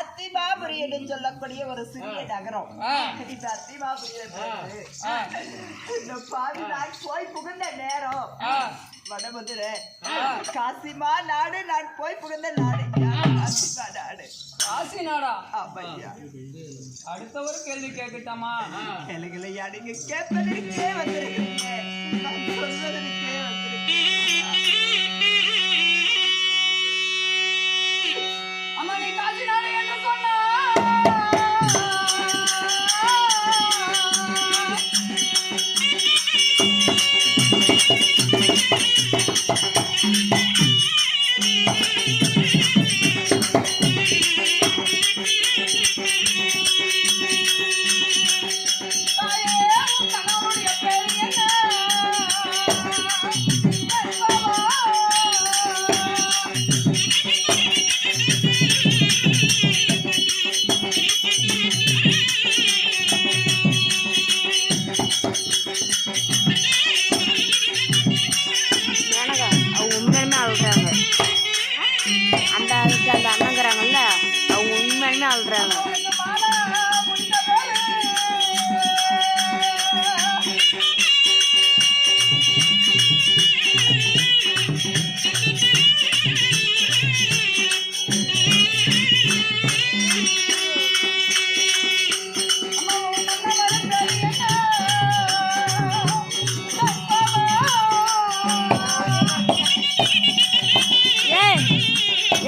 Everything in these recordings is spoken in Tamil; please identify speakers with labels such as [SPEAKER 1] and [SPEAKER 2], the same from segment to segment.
[SPEAKER 1] அத்திமாபுரி என்று சொல்லக்கூடிய ஒரு சிறிய நகரம். இந்த அத்திமாபுரி இந்த பாவி நான் போய் புகுந்த நேரம் வடமதுரை காசிமா நாடு. நான் போய் புகுந்த நாடு காசிமா நாடு.
[SPEAKER 2] காசி நாடா?
[SPEAKER 1] ஆமாய்யா.
[SPEAKER 2] அடுத்த ஒரு கேள்வி கேட்கட்டாமா?
[SPEAKER 1] கேளுங்களையா, நீங்க கேட்பதற்கே வந்திருக்கீங்க, நான் சொல்வதற்கே வந்திருக்கீங்க.
[SPEAKER 2] அம்மா நீ காசி நாடு என்று சொன்னா
[SPEAKER 3] அந்த அண்ணங்கிறாங்கல்ல, அவங்க உண்மையுமே ஆள்றாங்க.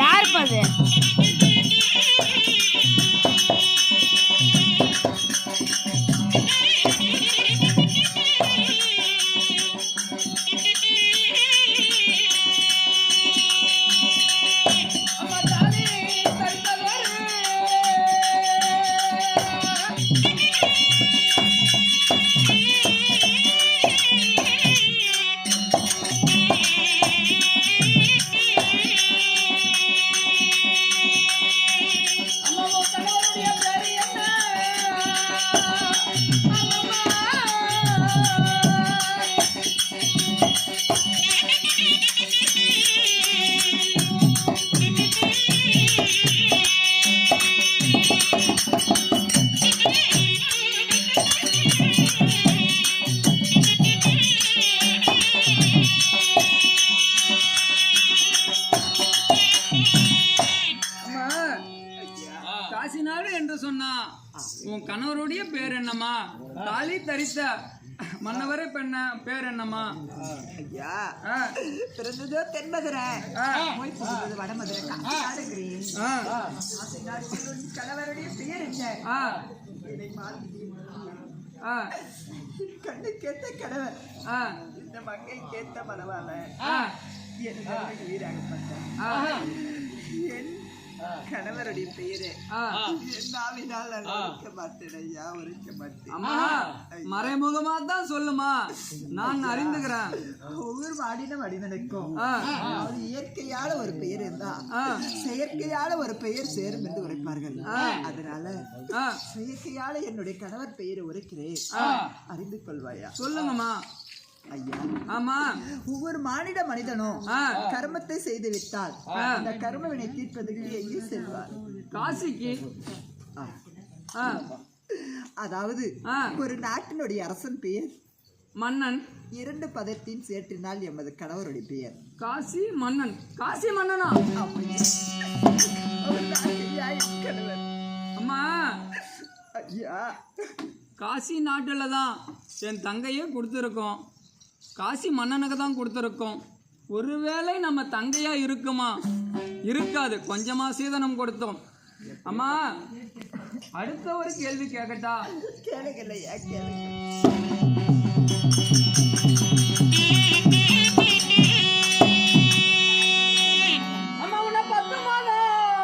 [SPEAKER 3] யார் பாது?
[SPEAKER 2] உன் கணவருடைய பேர் என்னம்மா? தாலி தரித்த மன்னவரை பெண்ண பேர் என்னம்மா?
[SPEAKER 1] ஐயா, பிறந்ததோ தென்மதுரை, போய் புகுந்தது வடமதுரை. கணவருடைய பெயர் என்ன? கண்ணு கேட்ட கணவர், இந்த மங்கை கேட்ட மனவாள உயிராகப்பட்ட கணவருடைய பெயரு
[SPEAKER 2] மறைமுகமா தான் சொல்லுமா, நான் அறிந்துகிறேன்.
[SPEAKER 1] ஒவ்வொரு மாடின மனிதனுக்கும் இயற்கையான ஒரு பெயர் இருந்தா செயற்கையான ஒரு பெயர் சேரும் என்று உரைப்பார்கள். அதனால செயற்கையான என்னுடைய கணவர் பெயரை உரைக்கிறேன், அறிந்து கொள்வாயா?
[SPEAKER 2] சொல்லுங்கம்மா.
[SPEAKER 1] ஐயா,
[SPEAKER 2] ஆமா,
[SPEAKER 1] ஒவ்வொரு மானிட மனிதனும் கர்மத்தை செய்து விட்டால் அந்த கர்மவினை தீர்ப்பதற்கு எங்கே செல்வார்?
[SPEAKER 2] காசிக்கு.
[SPEAKER 1] அதாவது ஒரு நாட்டினுடைய அரசன் பெயர்
[SPEAKER 2] மன்னன்.
[SPEAKER 1] இரண்டு பதத்தின் சேற்றினால் எமது கணவருடைய பெயர்
[SPEAKER 2] காசி மன்னன். காசி மன்னனா?
[SPEAKER 1] கணவர்.
[SPEAKER 2] அம்மா
[SPEAKER 1] ஐயா,
[SPEAKER 2] காசி நாட்டுல தான் என் தங்கையே கொடுத்துருக்கோம். காசி மன்னனுக்கு தான் கொடுத்துருக்கோம். ஒருவேளை நம்ம தங்கையா இருக்குமா? இருக்காது. கொஞ்சமா சீதனம் கொடுத்தோம். அம்மா, அடுத்த ஒரு கேள்வி கேட்கட்டா?
[SPEAKER 1] கேளுங்கய்யா, கேளுங்க.
[SPEAKER 2] அம்மா, உன்னை 10 மாதம்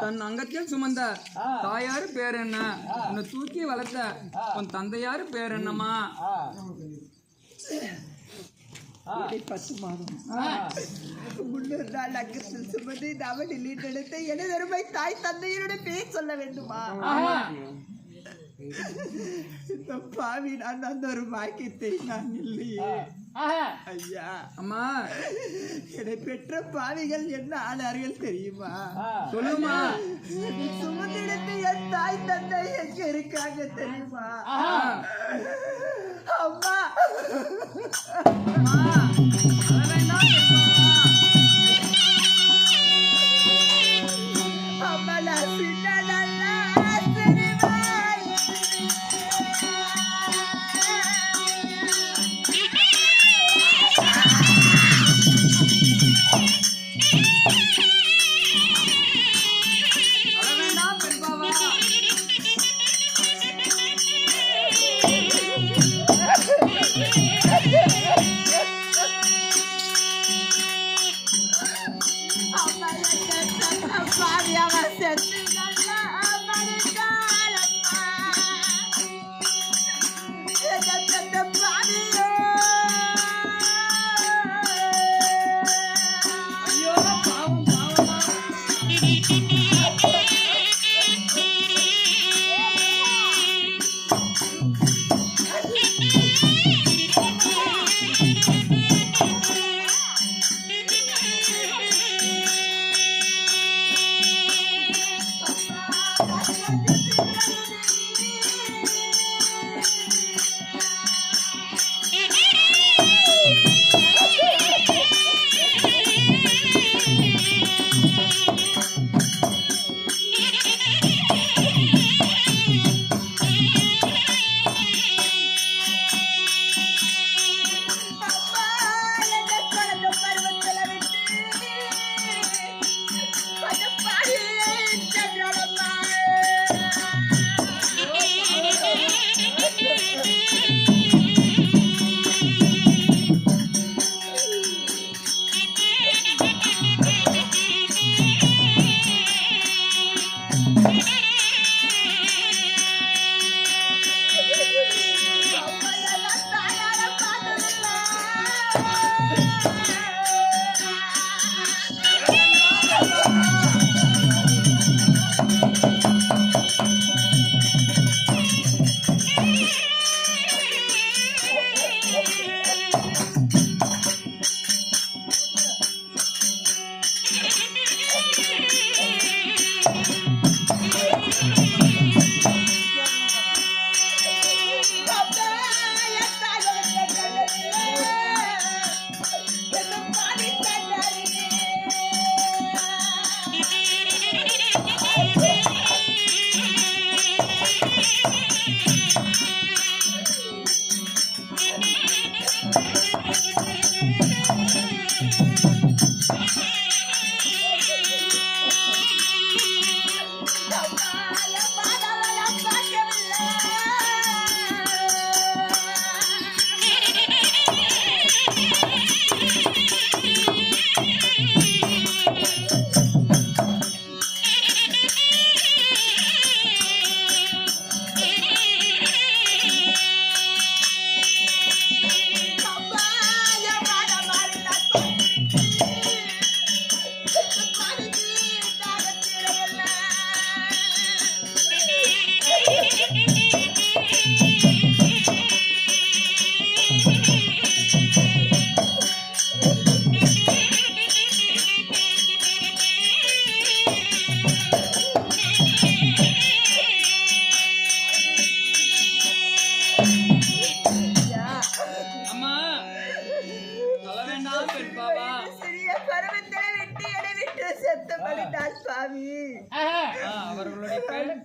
[SPEAKER 2] தன் அங்கத்தில் சுமந்த தாயாரு பேர் என்ன? உன்னை தூக்கி வளர்த்த உன் தந்தையாரு பேர் என்னம்மா?
[SPEAKER 1] 10 மாதம் 300 நாள் அங்கத்தில் சுமந்து இந்த அவனில் ஈட்டெடுத்த எனது அருமை தாய் தந்தையருடைய பேர் சொல்ல வேண்டுமா? இந்த பாவி நான் அந்த ஒரு பாக்கியத்தை நான் இல்லையே ஐயா.
[SPEAKER 2] அம்மா,
[SPEAKER 1] என்னை பெற்ற பாவிகள் என்ன ஆனார்கள் தெரியுமா?
[SPEAKER 2] சொல்லுமா.
[SPEAKER 1] சுமந்தெடுத்து என் தாய் தந்தை எங்க இருக்காங்க தெரியுமா? அம்மா அம்மா நான் சின்ன நல்லா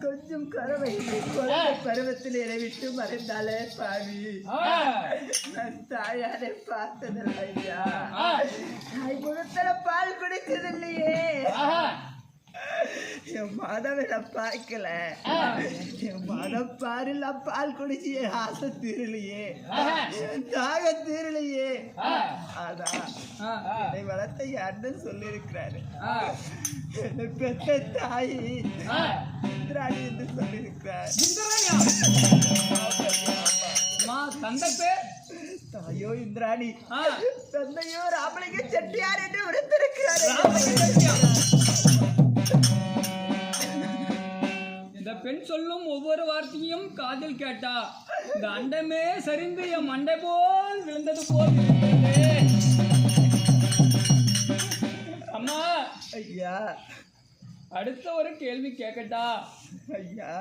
[SPEAKER 1] கொஞ்சம் கரவை பருவத்தில் விட்டு மறைந்தாலே பாவி. நான் தாயாரை பார்த்ததில்லை ஐயா. தாய் முகத்துல பால் குடிச்சதில்லையே. என் மாதவனை பார்க்கல. என் மாதவ பாருலாம் பால் குடிச்சு என் ஆசை தீரலையே, என் தாக தீரலையே. அதான் என்னை வளர்த்த என் அண்ணன் சொல்லியிருக்கிறாரு, என்னை பெற்ற தாயி இந்திராணி என்று சொல்லியிருக்கிறார்.
[SPEAKER 2] தந்தை பேர்
[SPEAKER 1] தாயோ இந்திராணி, தந்தையோ ராமலிங்க செட்டியார் என்று விருந்திருக்கிறார்.
[SPEAKER 2] இந்த பெண் சொல்லும் ஒவ்வொரு வார்த்தையும் காதில் கேட்டா இந்த அண்டமே சரிந்து என் மண்டை போல் விழுந்தது போல் இருக்கிறது. அம்மா
[SPEAKER 1] ஐயா,
[SPEAKER 2] அடுத்த ஒரு கேள்வி கேட்கட்டா?
[SPEAKER 1] ஐயா,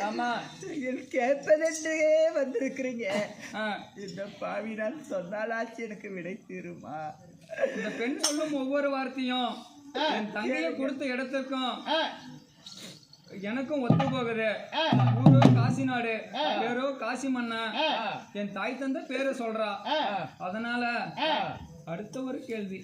[SPEAKER 2] ஆமா,
[SPEAKER 1] நீங்கள் கேட்பதென்றே வந்திருக்கிறீங்க. இந்த பாவி நான் சொன்னாலாச்சு எனக்கு விடை தீருமா?
[SPEAKER 2] இந்த பெண் சொல்லும் ஒவ்வொரு வார்த்தையும் என் தங்கையை கொடுத்த இடத்துக்கும் எனக்கும் ஒத்து போகுது. ஊரோ காசி நாடு, பேரோ காசி மன்னன், என் தாய் தந்தை பேரை சொல்றா. அதனால அடுத்த ஒரு கேள்வி.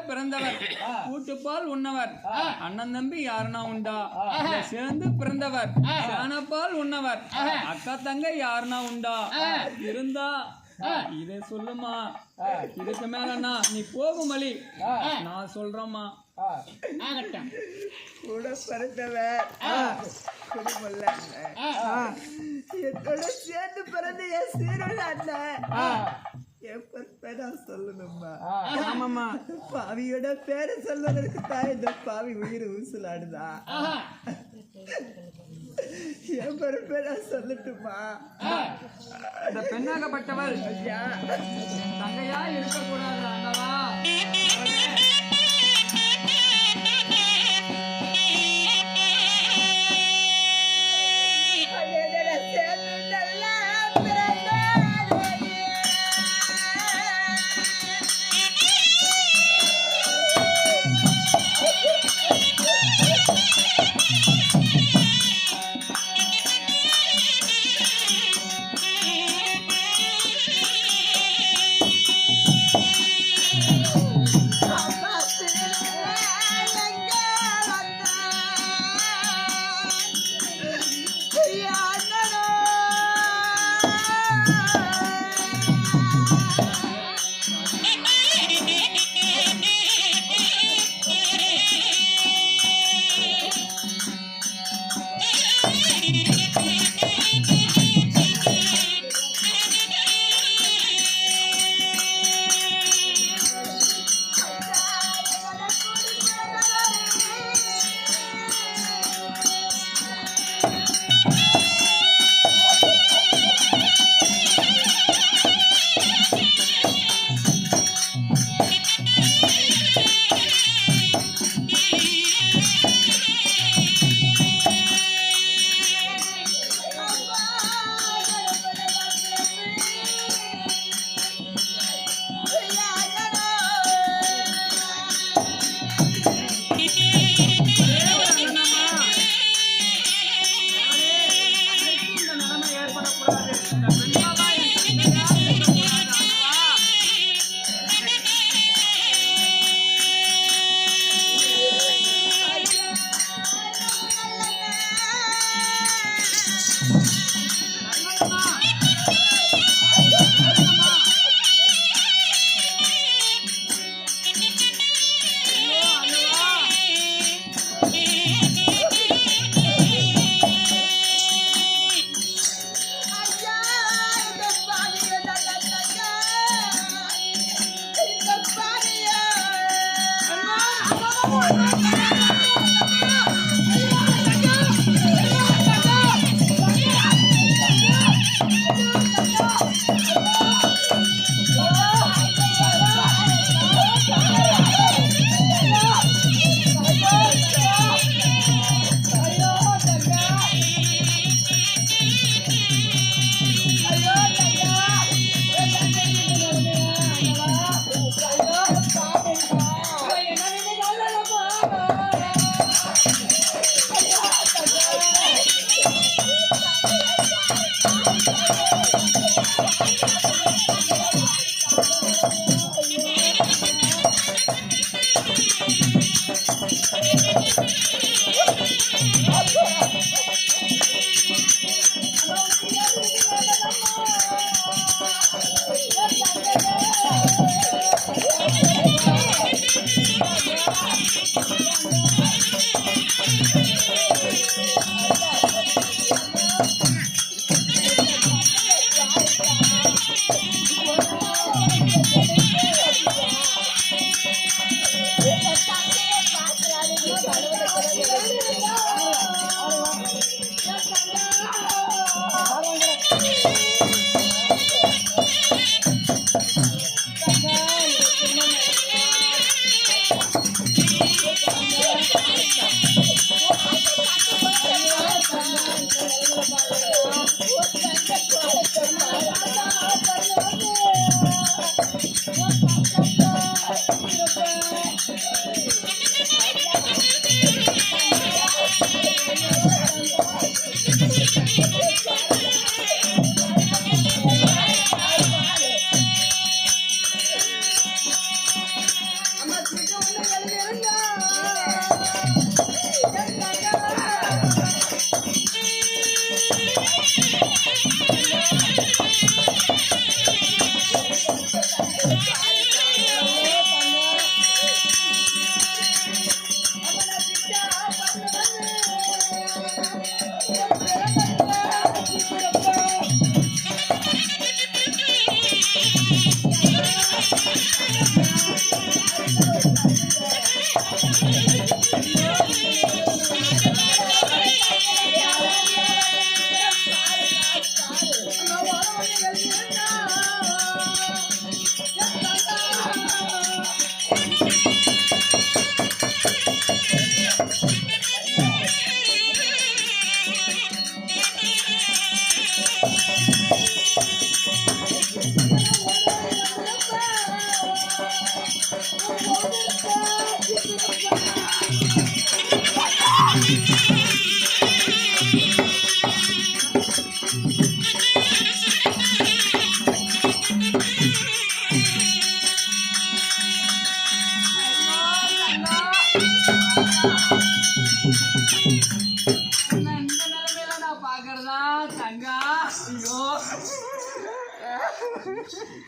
[SPEAKER 2] பிறந்தவர், கூட்டுப்பால் உண்ணவர், அண்ணன் தம்பி யாருனா உண்டா? சேர்ந்து பிறந்தவர், சேனப்பால் உண்ணவர், அக்கா தங்க யாருனா உண்டா? இருந்தா இதை சொல்லுமா. இதுக்கு மேலன்னா நீ போகும் வழி நான் சொல்றேம்மா.
[SPEAKER 1] கூட பிறந்தவர் குடும்பம்ல என்னோட சேர்ந்து பிறந்த என் சீருள்ள அண்ணன் என் பேரை சொல்லணும்மா.
[SPEAKER 2] ஆமாம்மா,
[SPEAKER 1] பாவியோட பேரை சொல்வதற்கு தான் இந்த பாவி உயிர் ஊசலாடுதா. என் பொறுப்பை நான் சொல்லட்டுமா?
[SPEAKER 2] இந்த பெண்ணாகப்பட்டவள் தங்கையா இருக்கக்கூடாது அண்ணவா.
[SPEAKER 1] Oh,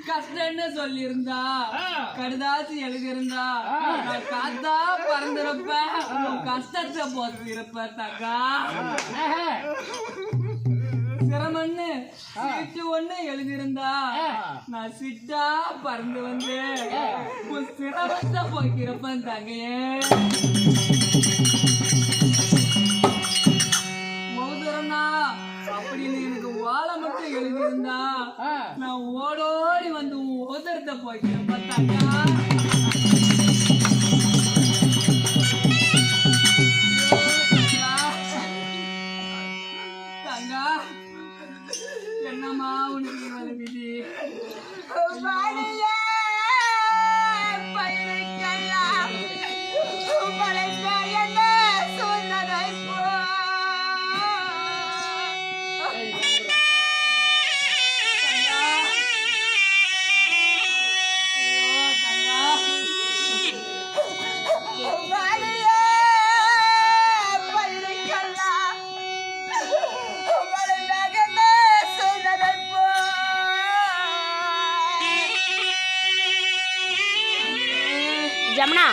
[SPEAKER 2] கஷ்டம்னு சொல்லியிருந்தா கடுதாசி எழுதியிருந்தா நான் காத்தா பறந்திருப்பேன் கஷ்டத்தை போட்டு இருப்பேன் தக்கா சிரமன்னு சீட்டு ஒண்ணு எழுதியிருந்தா நான் சிட்டா பறந்து வந்து உன் சிரமத்தை போய்க்கிறப்பேன் தங்கையே மோதுரனா அப்படின்னு எனக்கு வாழை மட்டும் எழுதியிருந்தா நான் ஓடோடி வந்து உன் ஓதரத்தை போய்க்கிறப்பேன் தங்கா தங்கா என்னம்மா உனக்கு மேல விதி
[SPEAKER 3] ஜமுனா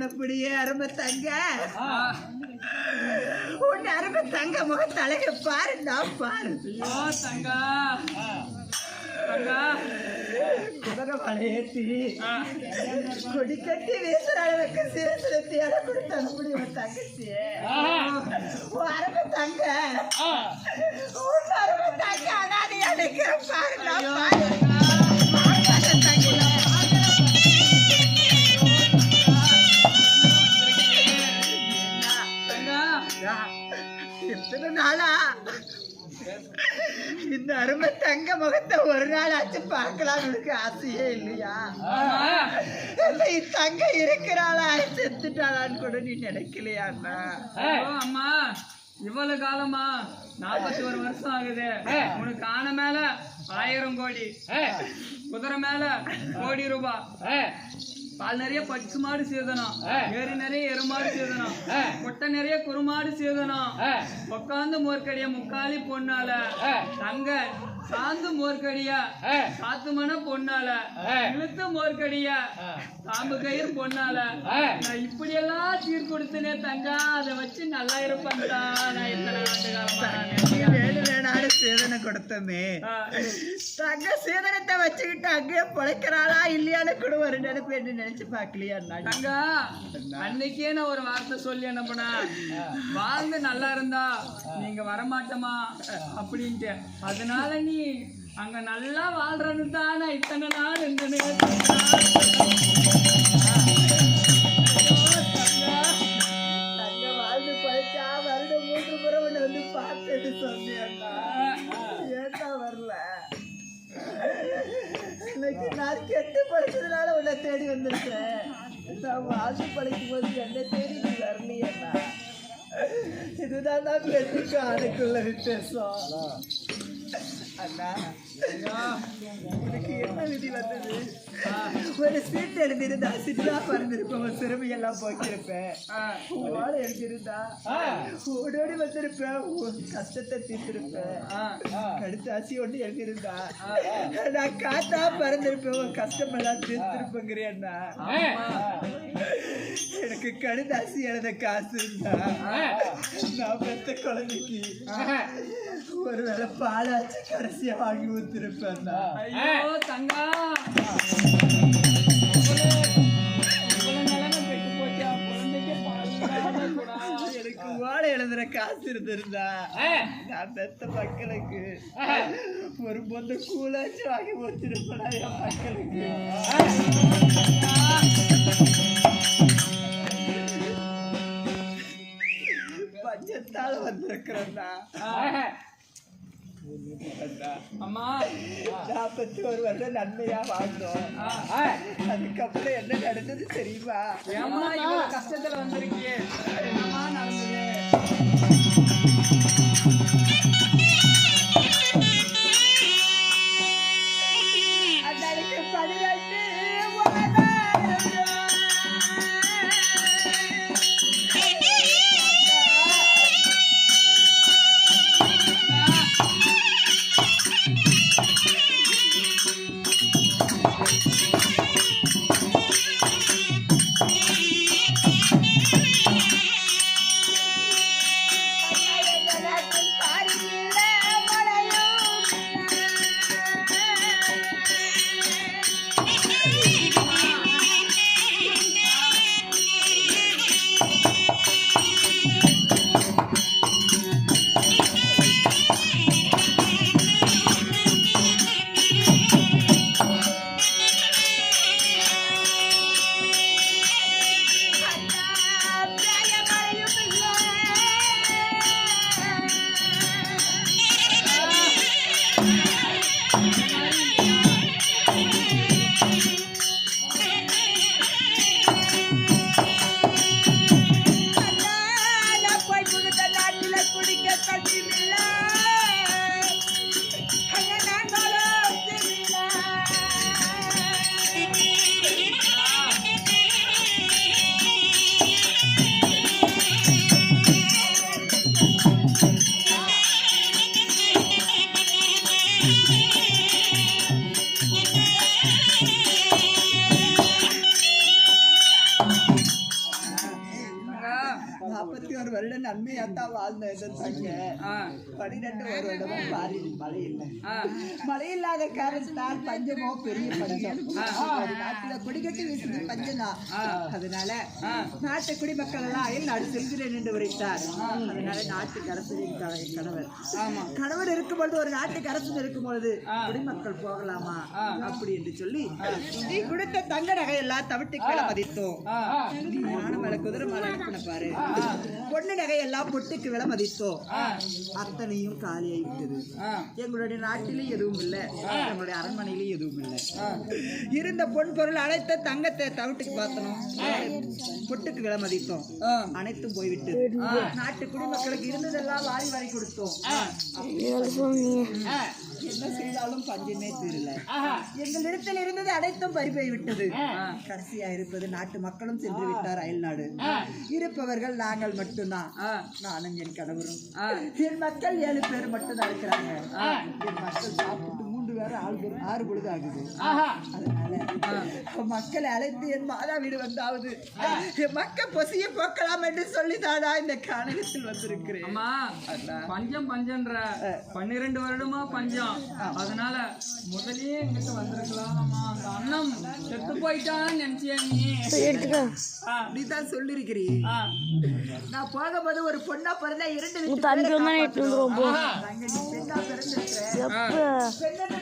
[SPEAKER 1] அப்படியே அருமை தங்க உன் அருமை தங்க முகம் தலைய பாரு நான் பாரு
[SPEAKER 2] தங்கா தங்கா
[SPEAKER 1] குதிரை வளையேத்தி கொடி கட்டி வீசுற அளவுக்கு சிறு சிறுத்தியால கொடுத்து அனுப்பிடுவோம் தங்கச்சி அருமை தங்க உன் அருமை தங்க அனாதி அடைக்கிற பாரு நான் பாரு எத்தனை நாளா இந்த அருமை தங்க முகத்தை ஒரு நாள் ஆச்சு பார்க்கலாம் உனக்கு ஆசையே இல்லையா? தங்க இருக்கிறாளா செத்துட்டாளான்னு கூட நீ நினைக்கலையா?
[SPEAKER 2] அம்மா இவ்வளவு காலமா 41 வருஷம் ஆகுது. உனக்கு ஆன மேல 1000 கோடி, குதிரை மேல கோடி ரூபாய், பால் நிறைய பச்சை மாடு சேதனம், ஏரி நிறைய எருமாடு சேதனம், கொட்டை நிறைய குறுமாடு சேதனம், உட்காந்து மோர்க்கடியா முக்காலி பொண்ணால தங்க சாந்து மோர்க்கடியா காத்து மன பொண்ணால இழுத்து மோர்க்கடியா காம்பு கயிறு பொண்ணால நான் இப்படியெல்லாம் சீர் கொடுத்தனே தங்கா, அதை வச்சு நல்லா இருப்பேன்டா. நான் இத்தனை ஆண்டு காலமா
[SPEAKER 1] வேணாடு சேதனை கொடுத்தமே தங்க சேதனத்தை வச்சுக்கிட்டு அங்கேயே பொழைக்கிறாளா இல்லையான்னு கூட ஒரு நினைப்பு என்ன நினைச்சு பாக்கலையா
[SPEAKER 2] தங்கா? அன்னைக்கே நான் ஒரு வார்த்தை சொல்லி என்ன பண்ண, வாழ்ந்து நல்லா இருந்தா நீங்க வரமாட்டோமா அப்படின்ட்டு, அதனால நீ அங்க நல்லா வாழ்றது தான் நான் இத்தனை நாள் இருந்தேன்.
[SPEAKER 1] தங்க வாழ்ந்து பழைச்சா வருடம் 3 முறை ஒண்ணு வந்து பார்த்துட்டு சொன்னேன்னா ஏன்னா வரல. இன்னைக்கு நான் கெட்டு படிச்சதுனால உன்னை தேடி வந்திருக்கேன். நான் வாழ்ந்து படிக்கும் போது என்ன தேடி நீ வரலையேண்ணா. இதுதான் நான் பெற்றுக்கு அதுக்குள்ள வித்தியாசம். அண்ணா உனக்கு என்ன விதி வந்தது? ஒரு சீட்டு எழுதியிருந்தா சிற்றா பறந்திருப்பேன், ஒரு சிறுமையெல்லாம் போக்கிருப்பேன். ஓட எழுதியிருந்தா ஓடோடி வந்திருப்பேன், கஷ்டத்தை தீர்த்திருப்பேன். கடுத்தாசி ஒன்று எழுதியிருந்தா நான் காத்தா பறந்திருப்பேன், ஒரு கஷ்டமெல்லாம் தீர்த்திருப்பேங்கிறேன்னா. எனக்கு கடுதாசி எழுத காசு இருந்தா நான் பெத்த குழந்தைக்கு ஒருவேளை பாலாச்சு கடைசியா வாங்கி ஊத்திருப்பேன்.
[SPEAKER 2] ஐயோ தங்கா,
[SPEAKER 1] எனக்கு ஓடை எழுதுற காசு இருந்திருந்தா நான் பெத்த மக்களுக்கு ஒரு பொண்ணு கூலாச்சு வாங்கி ஊத்திருப்பேன் என் மக்களுக்கு. பஞ்சத்தால வந்திருக்கிறேன்னா
[SPEAKER 2] அம்மா
[SPEAKER 1] 41 வருடம் நன்மையா வாழ்ந்தோம். அதுக்கப்புறம் என்ன நடந்தது தெரியுமா?
[SPEAKER 2] ஏமா இவ்வளவு கஷ்டத்துல வந்திருக்கியே, என்னமா நடந்தது?
[SPEAKER 1] அன்னைக்கு 12 41 வருடம் நன்மையாத்தான் வாழ்ந்தேன். 12 வருடமும் பாரில் மழை இல்லை. மழை இல்லாத காரணத்தால் பஞ்சமோ பெரிய பஞ்சம். நாட்டுல கொடிகட்டி வீசுது பஞ்சனா. அதனால நாட்டு குடிமக்கள் எல்லாம் அயல் நாடு செல்கிறேன் என்று உரைத்தார். அதனால நாட்டுக்கு அரசரின் கணவர் இருக்கும் பொழுது, ஒரு நாட்டுக்கு அரசன் இருக்கும் பொழுது குடிமக்கள் போகலாமா அப்படி என்று சொல்லி நீ கொடுத்த தங்க நகை எல்லாம் தவிட்டுக்கு விலை மதித்தோம். மேல குதிரை மேல அனுப்பின பாரு, பொண்ணு நகை எல்லாம் பொட்டுக்கு விலை மதித்தோம். அத்தனையும் காலியாகி விட்டது. எங்களுடைய நாட்டிலும் எதுவும் இல்லை, எங்களுடைய அரண்மனையிலும் எதுவும் இல்லை. இருந்த பொன் பொருள் அனைத்த தங்கத்தை தவிட்டுக்கு பார்த்தோம், பொட்டுக்கு விலை மதித்தோம். அனைத்தும் போய்விட்டது. நாட்டு குடிமக்களுக்கு இருந்ததெல்லாம் வாரி வாரி கொடுத்தோம். என்ன செய்தாலும் பஞ்சமே தீரல. எங்களிடத்தில் இருந்தது அனைத்தும் பறிபோய் விட்டது. கடைசியா இருப்பது நாட்டு மக்களும் சென்று விட்டார் அயல் நாடு. இருப்பவர்கள் நாங்கள் மட்டும்தான். நானும் என் கணவரும் என் மக்கள் 7 பேர் மட்டும்தான் இருக்கிறாங்க. என் மக்கள் சாப்பிட்டு 3 பேர் 6 பொழுது ஆகுது. அதனால மக்களை அழைத்து என் மாதா வீடு வந்தாவது என் மக்கள் பசிய போக்கலாம் என்று சொல்லிதானா இந்த காணகத்தில் வந்திருக்கிறேன்.
[SPEAKER 2] பஞ்சம் பஞ்சன்ற 12 வருடமா பஞ்சம். அதனால முதலே எங்கிட்ட வந்திருக்கலாமா? அந்த அண்ணன் செத்து போயிட்டான்னு நினைச்சியா நீ?
[SPEAKER 1] அப்படிதான் சொல்லிருக்கிறீ. நான் போகும்போது ஒரு பொண்ணா பிறந்தா 2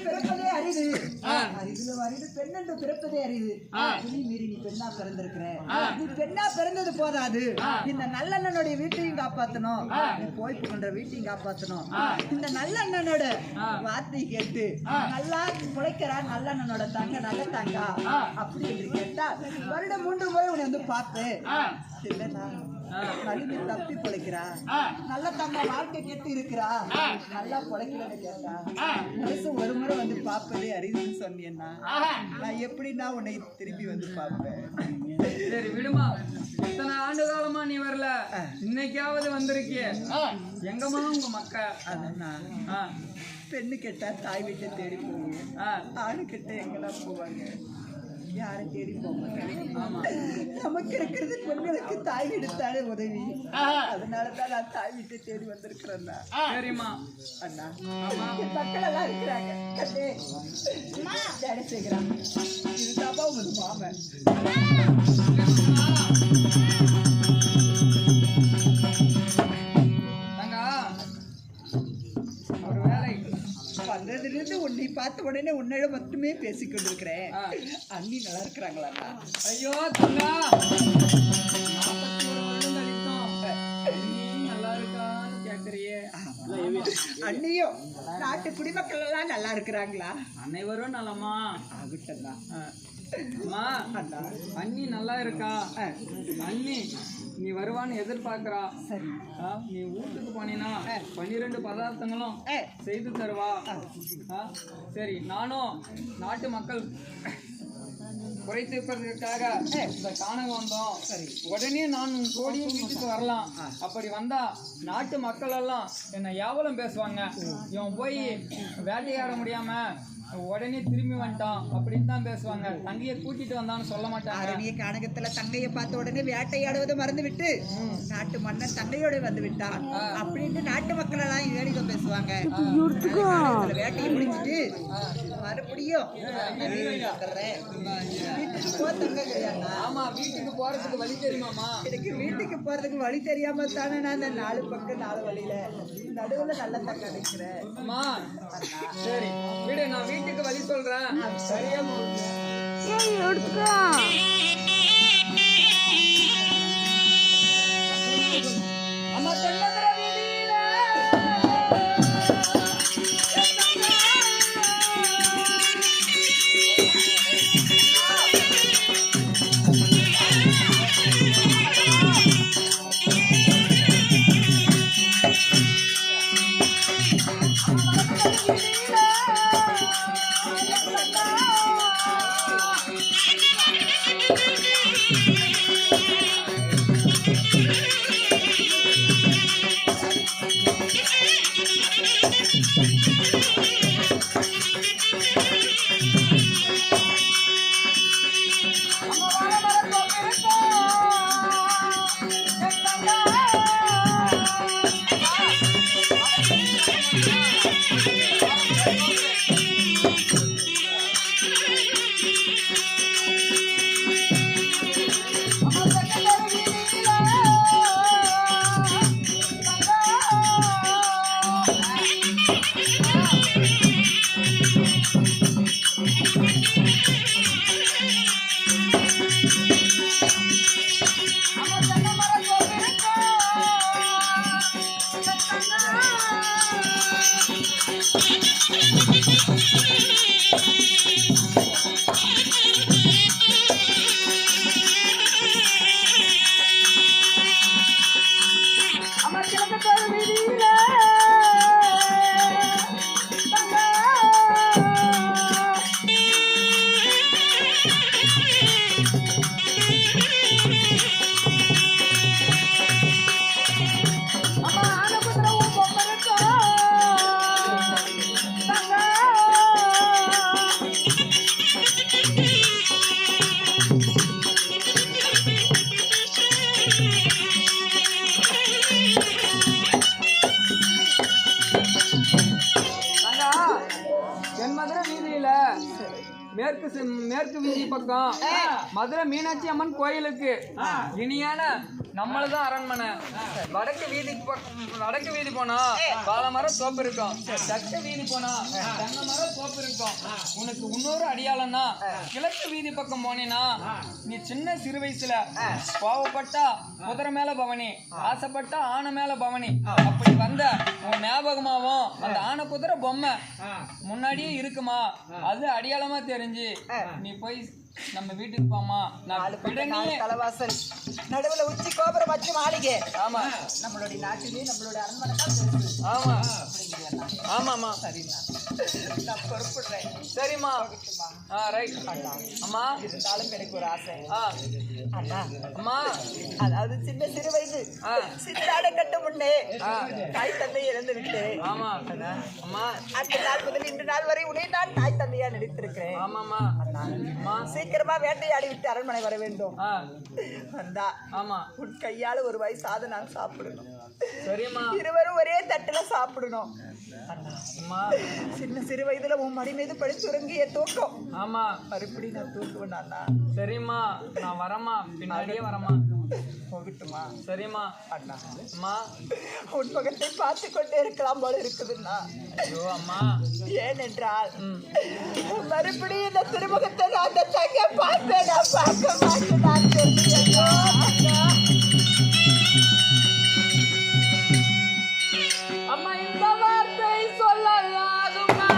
[SPEAKER 1] பிறப்பதே அரிது. பெண்ணென்று பிறப்பதே அரிது. மீறி நீ பெண்ணா பிறந்திருக்கிற. நீ பெண்ணா பிறந்தது போதாது, இந்த நல்லண்ணனுடைய வீட்டையும் காப்பாத்தணும், நீ போய் புகழ்ற வீட்டையும் காப்பாத்தணும். இந்த நல்லண்ணனோட வார்த்தை கேட்டு நல்லா பிழைக்கிறா நல்லண்ணனோட தங்க நல்ல தங்கா அப்படி என்று கேட்டா வருடம் 3 போய் உன்னை வந்து பார்த்தேன். நளினி தப்பி பிழைக்கிறா, நல்ல தங்க வாழ்க்கை கேட்டு இருக்கிறா, நல்லா பிழைக்கிறன்னு கேட்டா மனுஷன் ஒரு முறை வந்து பார்ப்பதே அரிதுன்னு சொன்னீன்னா நான் எப்படின்னா உன்னை திரும்பி வந்து பார்ப்பேன்.
[SPEAKER 2] சரி விடுமா, இத்தனை ஆண்டு காலமா நீ வரல, இன்னைக்காவது வந்திருக்கிய. எங்கம்மா உங்க மக்கள்?
[SPEAKER 1] அதான் பெண்ணு கேட்டா தாய் வீட்டை தேடி போவோம், ஆணு கிட்ட எங்கெல்லாம் போவாங்க, யாரும் தேடி போவாங்க. நமக்கு இருக்கிறது பெண்களுக்கு தாய் வீடுத்தாலே உதவி. அதனாலதான் நான் தாய் வீட்டை தேடி வந்திருக்கிறேன்.
[SPEAKER 2] சரிம்மா
[SPEAKER 1] அண்ணா மக்கள் எல்லாம் இருக்கிறாங்க. வேலை செய்கிறாங்க. இதுதான் உங்க மாமன். வந்ததிலிருந்து உன்னை பார்த்த உடனே உன்னிடம் மட்டுமே பேசிக் கொண்டிருக்கிறேன். அண்ணி நல்லா இருக்கிறாங்களா?
[SPEAKER 2] ஐயோ தங்கா, நல்லா இருக்கான்னு கேக்குறியே.
[SPEAKER 1] அண்ணியும் நாட்டு குடிமக்கள் எல்லாம் நல்லா இருக்கிறாங்களா?
[SPEAKER 2] அனைவரும் நலமா?
[SPEAKER 1] ஆகட்டும்.
[SPEAKER 2] அம்மா, அண்ணி நல்லா இருக்கா? அண்ணி நீ வருவான்னு எதிர்பார்க்கிறா. சரி, நீ வீட்டுக்கு போனீன்னா 12 பதார்த்தங்களும் செய்து தருவா. சரி, நானும் நாட்டு மக்கள் குறைத்திருப்பதற்காக இந்த காணகம் வந்தோம். சரி, உடனே நான் கோடியும் வீட்டுக்கு வரலாம். அப்படி வந்தா நாட்டு மக்கள் எல்லாம் என்னை யாவலும் பேசுவாங்க. இவன் போய் வேட்டையாட முடியாம உடனே திரும்பி வந்துட்டான் அப்படின்னு தான் பேசுவாங்க. தங்கையை கூட்டிட்டு வந்தான்னு சொல்ல மாட்டாங்க.
[SPEAKER 1] அரணிய கானகத்துல தங்கையை பார்த்த உடனே வேட்டையாடுவதை மறந்து விட்டு நாட்டு மன்னன் தங்கையோட வந்து விட்டான் அப்படின்னு நாட்டு மக்கள் எல்லாம் ஏடிகம் பேசுவாங்க. வேட்டையை முடிச்சுட்டு மறுபடியும் வீட்டுக்கு போ தங்க.
[SPEAKER 2] ஆமா, வீட்டுக்கு போறதுக்கு வழி தெரியுமாமா?
[SPEAKER 1] எனக்கு வீட்டுக்கு போறதுக்கு வழி தெரியாம தானே நான் இந்த 4 பக்கம் 4 வழியில நடுவுல நல்ல தங்க நினைக்கிறேன்.
[SPEAKER 2] அம்மா சரி விடு, நான் வீட்டுக்கு வழி சொல்றேன். சரியா அம்மா தென்னந்திர வீதியில மேற்கு வீதி பக்கம் மதுரை மீனாட்சி அம்மன் கோயிலுக்கு இனியான நம்மளதான் அரண்மனை. வடக்கு வீதி போனா பாலமரம் தோப்பு இருக்கும், தெற்கு வீதி போனா தென்னை மரம் தோப்பு இருக்கும். உனக்கு இன்னொரு அடியாளம்னா கிழக்கு வீதி பக்கம் போனீன்னா நீ சின்ன சிறு வயசுல கோவப்பட்டா குதிரை மேல பவனி, ஆசைப்பட்டா ஆனை மேல பவனி, அப்படி வந்த உன் ஞாபகமாவும் அந்த ஆனை குதிரை பொம்மை முன்னாடியே இருக்குமா, அது அடியாளமா தெரிஞ்சு நீ போய் நம்ம வீட்டுக்கு போமா.
[SPEAKER 1] தலைவாசல் நடுவுல உச்சி கோபுரம் வச்சு மாளிகை.
[SPEAKER 2] ஆமா,
[SPEAKER 1] நம்மளுடைய நாட்டிலே நம்மளுடைய அரண்மனை தான்.
[SPEAKER 2] ஆமா ஆமாமா,
[SPEAKER 1] சரிண்ணா, நான் பொறுப்புடுறேன்.
[SPEAKER 2] சரிம்மா, ரைட். அம்மா,
[SPEAKER 1] இருந்தாலும் எனக்கு ஒரு ஆசை. அண்ணா,
[SPEAKER 2] அம்மா,
[SPEAKER 1] அதாவது சின்ன சிறு வயது சித்தாடை கட்ட முன்னே தாய் தந்தை இறந்து விட்டு,
[SPEAKER 2] ஆமா அம்மா,
[SPEAKER 1] அந்த நாள் முதல் இன்று நாள் வரை உடனே நான் தாய் தந்தையா நடித்திருக்கிறேன்.
[SPEAKER 2] ஆமாம்மா, அம்மா
[SPEAKER 1] சீக்கிரமா வேட்டையாடி விட்டு அரண்மனை வர வேண்டும். வந்தா
[SPEAKER 2] ஆமா
[SPEAKER 1] உன் கையால ஒரு வாய் சாதம் நான் சாப்பிடணும்.
[SPEAKER 2] சரிம்மா,
[SPEAKER 1] இருவரும் ஒரே தட்டுல சாப்பிடணும்.
[SPEAKER 2] அம்மா,
[SPEAKER 1] சின்ன சிறு வயதுல உன் மடி மீது படுத்து உறங்கிய தூக்கம்.
[SPEAKER 2] ஆமா,
[SPEAKER 1] மறுபடியும் நான் தூக்குவேன். அண்ணா
[SPEAKER 2] சரிம்மா, நான் வரமா, பின்னாடியே வரமா.
[SPEAKER 1] போகட்டுமா?
[SPEAKER 2] சரிம்மா.
[SPEAKER 1] அண்ணா,
[SPEAKER 2] அம்மா,
[SPEAKER 1] உன் முகத்தை பார்த்து கொண்டே இருக்கலாம் போல இருக்குதுண்ணா.
[SPEAKER 2] ஐயோ அம்மா,
[SPEAKER 1] ஏனென்றால் மறுபடியும் இந்த திருமுகத்தை நான் அந்த தங்க பார்ப்பேன், நான் பார்க்க மாட்டேன். நான் சொல்லியோ
[SPEAKER 2] அம்மா, இந்த வார்த்தை சொல்லலாகுமா?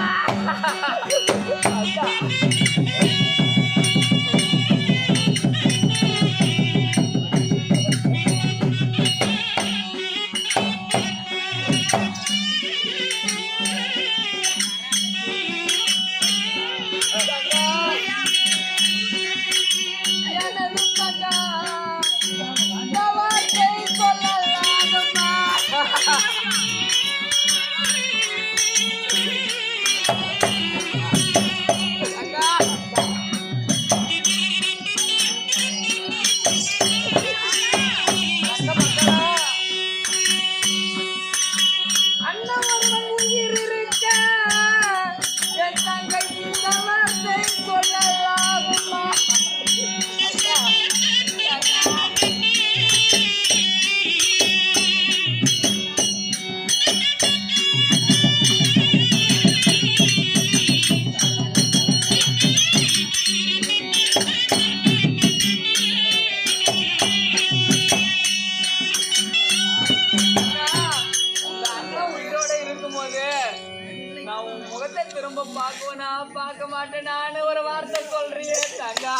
[SPEAKER 2] திரும்ப பாக்குவனா பார்க்க மாட்டேனான்னு ஒரு வார்த்தை சொல்றியே தங்கா.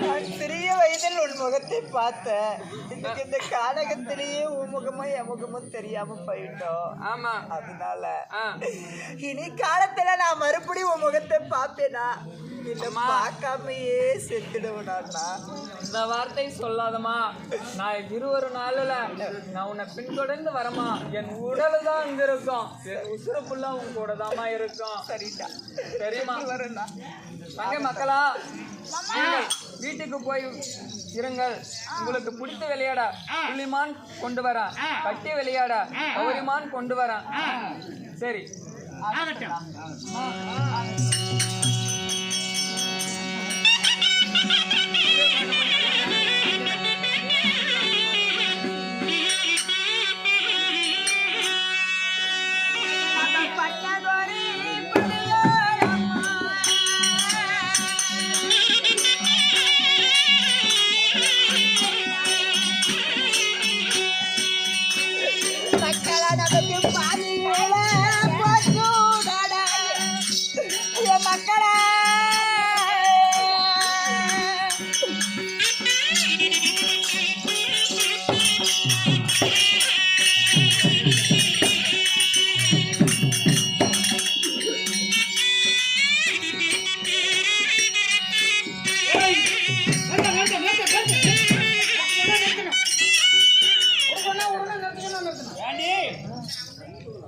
[SPEAKER 1] நான் சிறிய வயதில் உன் முகத்தை பார்த்தேன். இன்னைக்கு இந்த கானகத்திலேயே உன் முகமும் என் முகமும் தெரியாம போயிட்டோம்.
[SPEAKER 2] ஆமா,
[SPEAKER 1] அதனால இனி காலத்துல நான் மறுபடியும் உன் முகத்தை பார்ப்பேனா இல்ல பார்க்காமையே செத்துடுவேனா?
[SPEAKER 2] இந்த வார்த்தை சொல்லாதமா. நான் 21 நாள்ல நான் உன்னை பின்தொடர்ந்து வரமா. என் உடல் தான் இங்க இருக்கும், உசுறு ஃபுல்லா உன் கூட தாமா இருக்கும்.
[SPEAKER 1] சரிடா,
[SPEAKER 2] சரிம்மா.
[SPEAKER 1] வரேன்னா
[SPEAKER 2] தங்கை மக்களா, வீட்டுக்கு போய் இருங்கள். உங்களுக்கு பிடித்த விளையாட புள்ளிமான் கொண்டு வரேன், கட்டி விளையாட கௌரிமான் கொண்டு வரேன். சரி,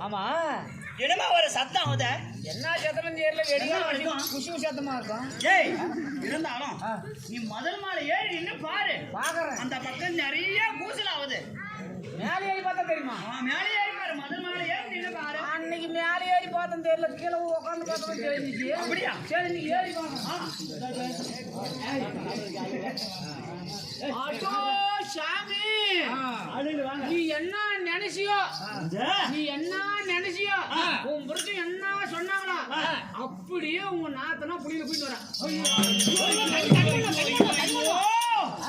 [SPEAKER 4] ஆமா, என்னமா ஒரு சத்தம் ஆகுத?
[SPEAKER 2] என்ன சத்தம் தெரியல, வெடியா குஷு சத்தமா இருக்கும்.
[SPEAKER 4] ஏய், இருந்தாலும் நீ முதல் மாலை ஏறி நின்னு பாரு.
[SPEAKER 2] பாக்குறேன்.
[SPEAKER 4] அந்த பக்கம் நிறைய கூசல் ஆகுது.
[SPEAKER 5] மேலே ஏறி பார்த்தா தெரியுமா?
[SPEAKER 4] மேலே ஏறி பாரு, முதல் மாலை ஏறி நின்னு பாரு.
[SPEAKER 5] அன்னைக்கு மேலே ஏறி பார்த்தோம் தெரியல, கீழே உட்காந்து பார்த்தோம் தெரிஞ்சிச்சு.
[SPEAKER 4] அப்படியா?
[SPEAKER 5] சரி இன்னைக்கு ஏறி பார்க்கணும். அச்சோ சாமி, நீ என்ன நினைச்சியோ, நீ என்ன நினைச்சியோ, உன் புருஷன் என்ன சொன்னாங்களா அப்படியே உங்க நாத்தனா புளியில போயிட்டு வரேன்.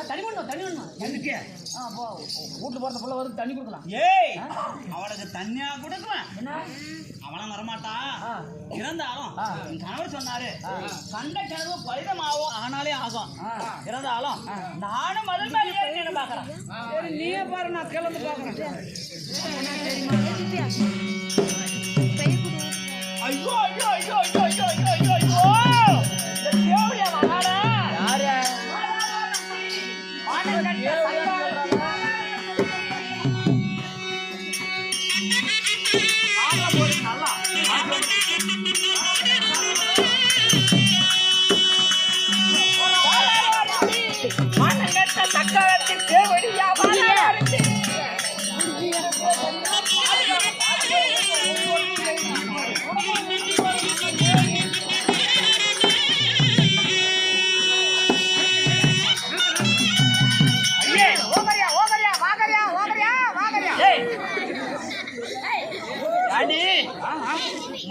[SPEAKER 5] தண்ணி பண்ணணும்
[SPEAKER 4] எதுக்கு?
[SPEAKER 5] வீட்டுல போறத புள்ள வருது, தண்ணி கொடுக்கலாம்.
[SPEAKER 4] ஏய், அவளுக்கு தண்ணியா கொடுக்குவேன். அவனும் வரமாட்டா. இருந்தாலும் என் கணவர் சொன்னாரு, சண்டை கிழவு பலிதமாகும், ஆனாலே ஆகும். இருந்தாலும் நானும் முதல் மேலே ஏறி நின்னு பாக்குறேன்.
[SPEAKER 5] சரி நீயே பாரு, நான் கிளம்பி பாக்குறேன்.
[SPEAKER 4] ஐயோ ஐயோ ஐயோ ஐயோ ஐயோ ஐயோ ஐயோ ஐயோ, இந்த தேவடியா வராடா?
[SPEAKER 5] யாரு?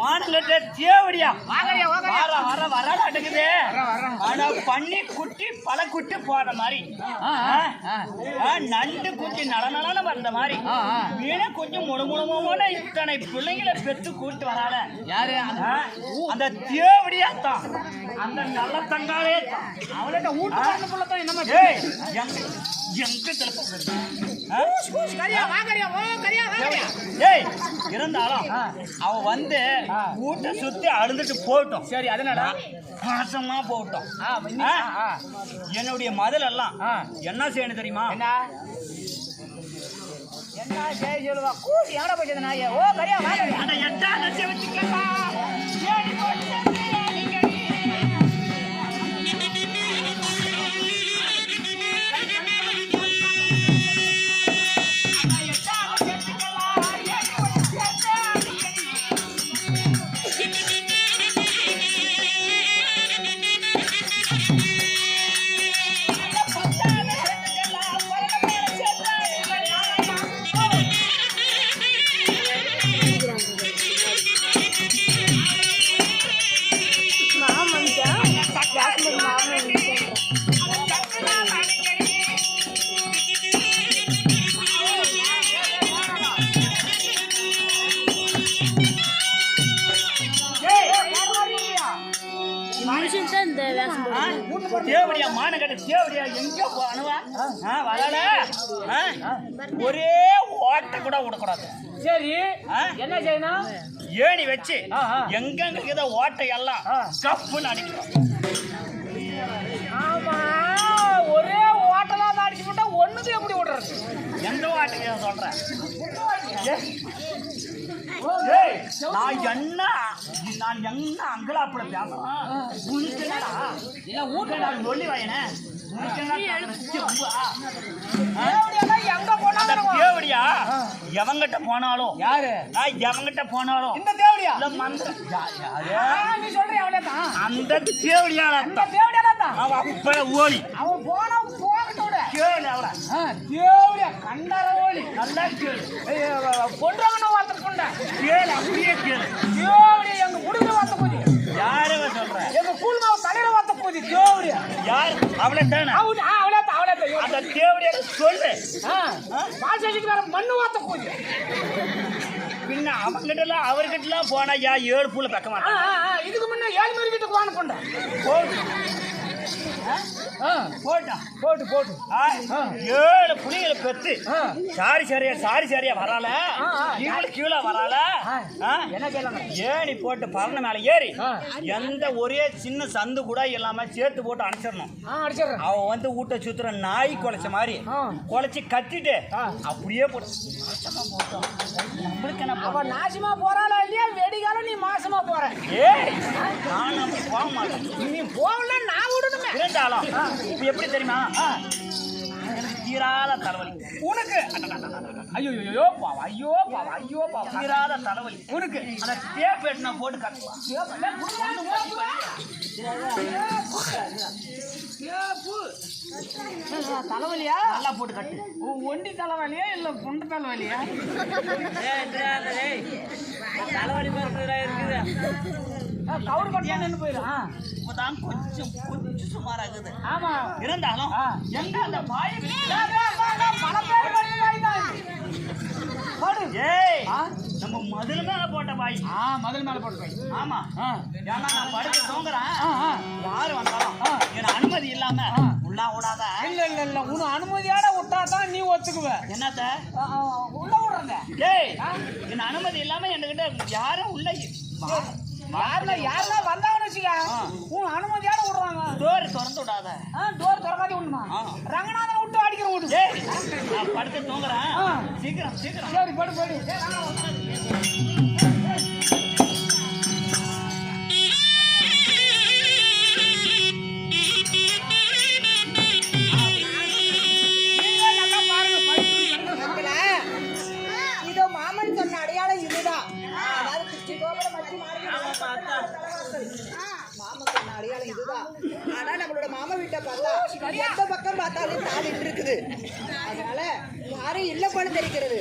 [SPEAKER 4] மானங்கட்ட தேவடியா வர வர வரலாட்டுக்குது. ஆனா பண்ணி குட்டி பல குட்டி போற மாதிரி, நண்டு குட்டி நலநலன வந்த மாதிரி, மீன கொஞ்சம் முழுமுழுமான இத்தனை பிள்ளைங்களை பெற்று கூட்டு வரால யாரு? அந்த தேவடியா தான், அந்த நல்ல தங்காலே தான்.
[SPEAKER 5] அவள்கிட்ட வீட்டு வரணும் புள்ளத்தான் என்னமா?
[SPEAKER 4] இருந்தாலும் அவ வந்து வீட்டை சுத்தி அழுந்துட்டு போட்டோம்.
[SPEAKER 5] சரி அதனால
[SPEAKER 4] பாசமா போட்டோம். என்னுடைய மதில் எல்லாம் என்ன செய்யணும் தெரியுமா?
[SPEAKER 5] என்ன செய்ய சொல்லுவா? கூட்டி எங்கடா போயிட்டு நாயே? ஓ கரியா வாங்க.
[SPEAKER 4] அந்த எட்டா நச்சை வச்சுக்கா. தேவடியா மானகட்ட தேவடியா எங்க போனவா? வரல, ஒரே ஓட்ட கூட விடக்கூடாது.
[SPEAKER 5] சரி என்ன செய்யணும்?
[SPEAKER 4] ஏணி வச்சு எங்கெங்க ஏதோ ஓட்டை எல்லாம் கப்புன்னு அடிக்கணும்.
[SPEAKER 5] ஆமா, ஒரே ஓட்டலாம் அடிச்சு போட்டா ஒண்ணுக்கு எப்படி விடுறது?
[SPEAKER 4] எந்த ஓட்டைக்கு சொல்றேன்? நான் என்ன அங்கலாப்புல பேசுறேன்? சொல்லி வாயனே
[SPEAKER 5] எங்க போனாலும்
[SPEAKER 4] தேவடியா எவங்கிட்ட போனாலும்,
[SPEAKER 5] யாரு
[SPEAKER 4] எவங்கிட்ட போனாலும்
[SPEAKER 5] இந்த தேவடியா
[SPEAKER 4] நீ
[SPEAKER 5] சொல்றியா? அவளேதான்
[SPEAKER 4] அந்த தேவடியால அவ அப்ப ஓடி
[SPEAKER 5] அவன் போனா போகட்டோட
[SPEAKER 4] கேளு அவள
[SPEAKER 5] தேவடியா கண்டார ஓடி
[SPEAKER 4] நல்லா கேளு.
[SPEAKER 5] கொண்டாங்கன்னு வார்த்தை கொண்ட
[SPEAKER 4] கேளு, அப்படியே கேளு.
[SPEAKER 5] தேவடியா எங்க குடும்ப வார்த்தை போதி.
[SPEAKER 4] யாரு சொல்ற?
[SPEAKER 5] எங்க குடும்ப தலையில வார்த்தை போதி. தேவடியா
[SPEAKER 4] யாரு? அவளை தானே? அந்த தேவடியா சொல்லு.
[SPEAKER 5] பாசிக்கு வேற மண்ணு வார்த்தை போதி.
[SPEAKER 4] பின்ன அவங்கிட்ட எல்லாம் அவர்கிட்ட எல்லாம் போனா 7 பூல பக்க மாட்டான்.
[SPEAKER 5] இதுக்கு முன்ன 7 பேர் கிட்ட போன கொண்ட போட்டு போட்டு
[SPEAKER 4] 7 புலிகளை பெற்று சாரி சரியா வரால, இவளுக்கு கீழே வரால.
[SPEAKER 5] என்ன கேட்கலாம்?
[SPEAKER 4] ஏணி போட்டு பறந்த மேல ஏறி எந்த ஒரே சின்ன சந்து கூட இல்லாம சேர்த்து போட்டு அணைச்சிடணும். அவ வந்து வீட்டை சுத்துற நாய் குலைச்ச மாதிரி குலைச்சி கட்டிட்டு அப்படியே போட்டு நம்மளுக்கு என்ன
[SPEAKER 5] நாசமா போறாளா இல்லையா? வெடிகாலம் நீ மாசமா போற.
[SPEAKER 4] ஏய் நான் அப்படி போக மாட்டேன்.
[SPEAKER 5] நீ போகல நான் விடணுமே.
[SPEAKER 4] இருந்தாலும் இப்ப எப்படி தெரியுமா? எனக்கு தீராத தலைவலி
[SPEAKER 5] உனக்கு ஐயோ ஐயோ பாவம் ஐயோ பாவம் ஐயோ பாவம்
[SPEAKER 4] தீராத தலைவலி
[SPEAKER 5] உனக்கு
[SPEAKER 4] அந்த டேப் எடுத்து நான் போட்டு கட்டுவா
[SPEAKER 5] தலைவலியா
[SPEAKER 4] நல்லா போட்டு கட்டு
[SPEAKER 5] ஒண்டி தலைவலியா இல்ல புண்ட தலைவலியா
[SPEAKER 4] தலைவலி இருக்குது
[SPEAKER 5] கவுரு கட்டியா நின்று போயிடும்
[SPEAKER 4] இப்பதான் கொஞ்சம் சுமாரா இருக்குது
[SPEAKER 5] ஆமா
[SPEAKER 4] இருந்தாலும் எங்க அந்த பாய்
[SPEAKER 5] பல பேர்
[SPEAKER 4] ஏய் நம்ம மதுல மேல போட்ட பாய்
[SPEAKER 5] மதில் மேல போட்டு போய்
[SPEAKER 4] ஆமா ஏன்னா நான் படுத்து தூங்குறேன் யாரு வந்தாலும் எனக்கு அனுமதி இல்லாம உள்ளா விடாத
[SPEAKER 5] இல்ல இல்ல இல்ல உனக்கு அனுமதியோட விட்டா தான் நீ ஒத்துக்குவ
[SPEAKER 4] என்னத்த
[SPEAKER 5] உள்ள விடுறத
[SPEAKER 4] ஏய் என்ன அனுமதி இல்லாம என்கிட்ட யாரும் உள்ள
[SPEAKER 5] யாருன்னா வந்தாங்கன்னு வச்சுக்க உன் அனுமதியோட விடுறாங்க
[SPEAKER 4] டோர் திறந்து விடாத
[SPEAKER 5] டோர் திறக்காதே விடணுமா ரங்கநாதன் விட்டு அடிக்கிற விடு
[SPEAKER 4] ஏய் நான் படுத்து தூங்குறேன் சீக்கிரம் சீக்கிரம்
[SPEAKER 5] சரி படு படு
[SPEAKER 1] இதோ மாமன் சொன்ன அடையாளம் இதுதான். அதாவது திருச்சி கோபுரம் மச்சி மாமன் சொன்ன அடையாளம் இதுதான். ஆனா நம்மளோட மாமா வீட்டை பார்த்தா எந்த பக்கம் பார்த்தாலும் தாளிட்டு இருக்குது. அதனால யாரும் இல்ல போல தெரிகிறது.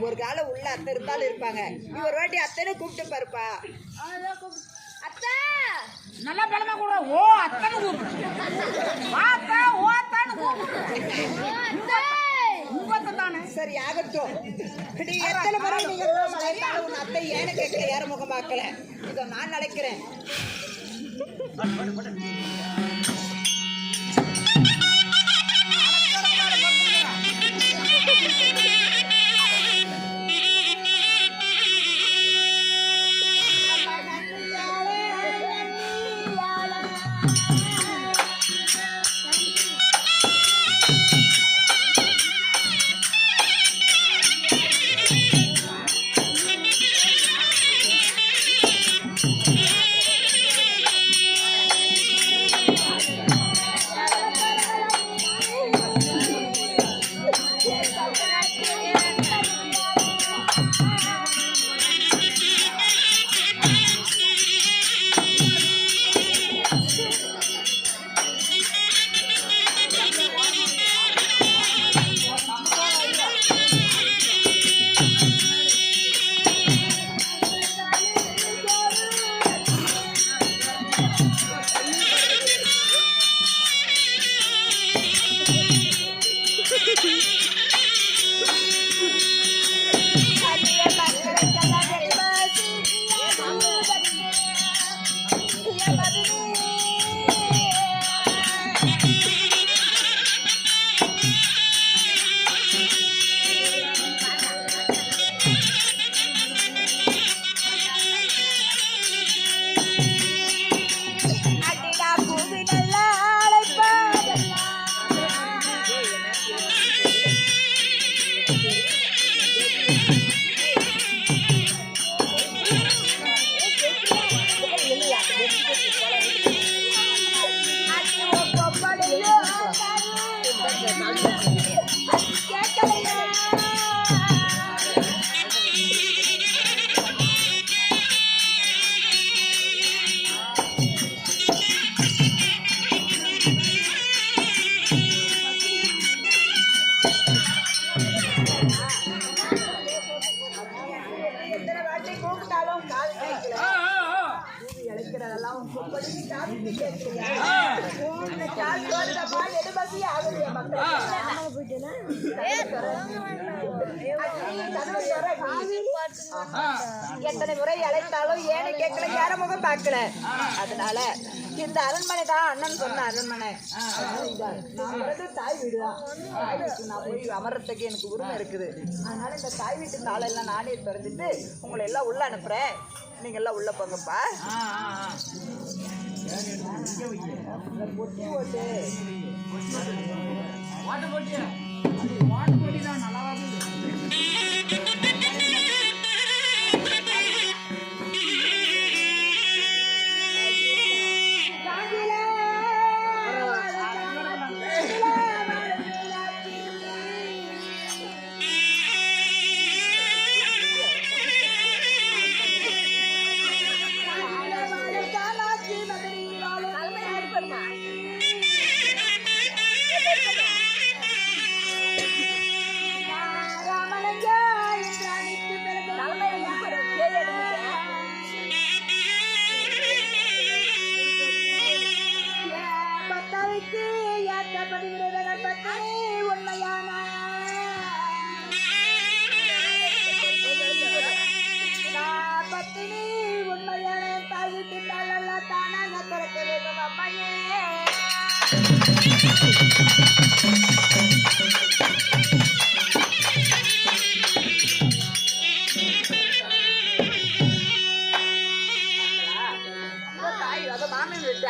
[SPEAKER 1] ஒரு காலம் உள்ள அத்தை இருந்தாலும் இருப்பாங்க. நீ ஒரு வாட்டி அத்தனை கூப்பிட்டு பாருப்பா.
[SPEAKER 3] அத்தா
[SPEAKER 5] நல்லா பழமா கூட ஓ அத்தனை கூப்பிடு ஓ அத்தான்னு கூப்பிடு
[SPEAKER 1] சரி ஆகட்டும். நீ எத்தனை முறை நீங்க அழைத்தாலும் உன் அத்தை ஏன்னு கேட்கல, யார முகம் பார்க்கல. இதோ நான் அழைக்கிறேன். எத்தனை முறை அழைத்தாலும் ஏன்னு கேட்கல, யார முகம் பார்க்கல. அதனால இந்த அரண்மனை தான் அண்ணன் சொன்ன அரண்மனை. நான் தாய் வீடுதான். தாய் வீட்டு நான் போய் அமர்றதுக்கு எனக்கு உரிமை இருக்குது. அதனால இந்த தாய் வீட்டு தாளெல்லாம் நானே திறந்துட்டு உங்களை எல்லாம் உள்ள அனுப்புறேன். நீங்க எல்லாம் உள்ள போங்கப்பா. பொட்டி ஓட்டு
[SPEAKER 5] வாட்டு போட்டி தான் நல்லா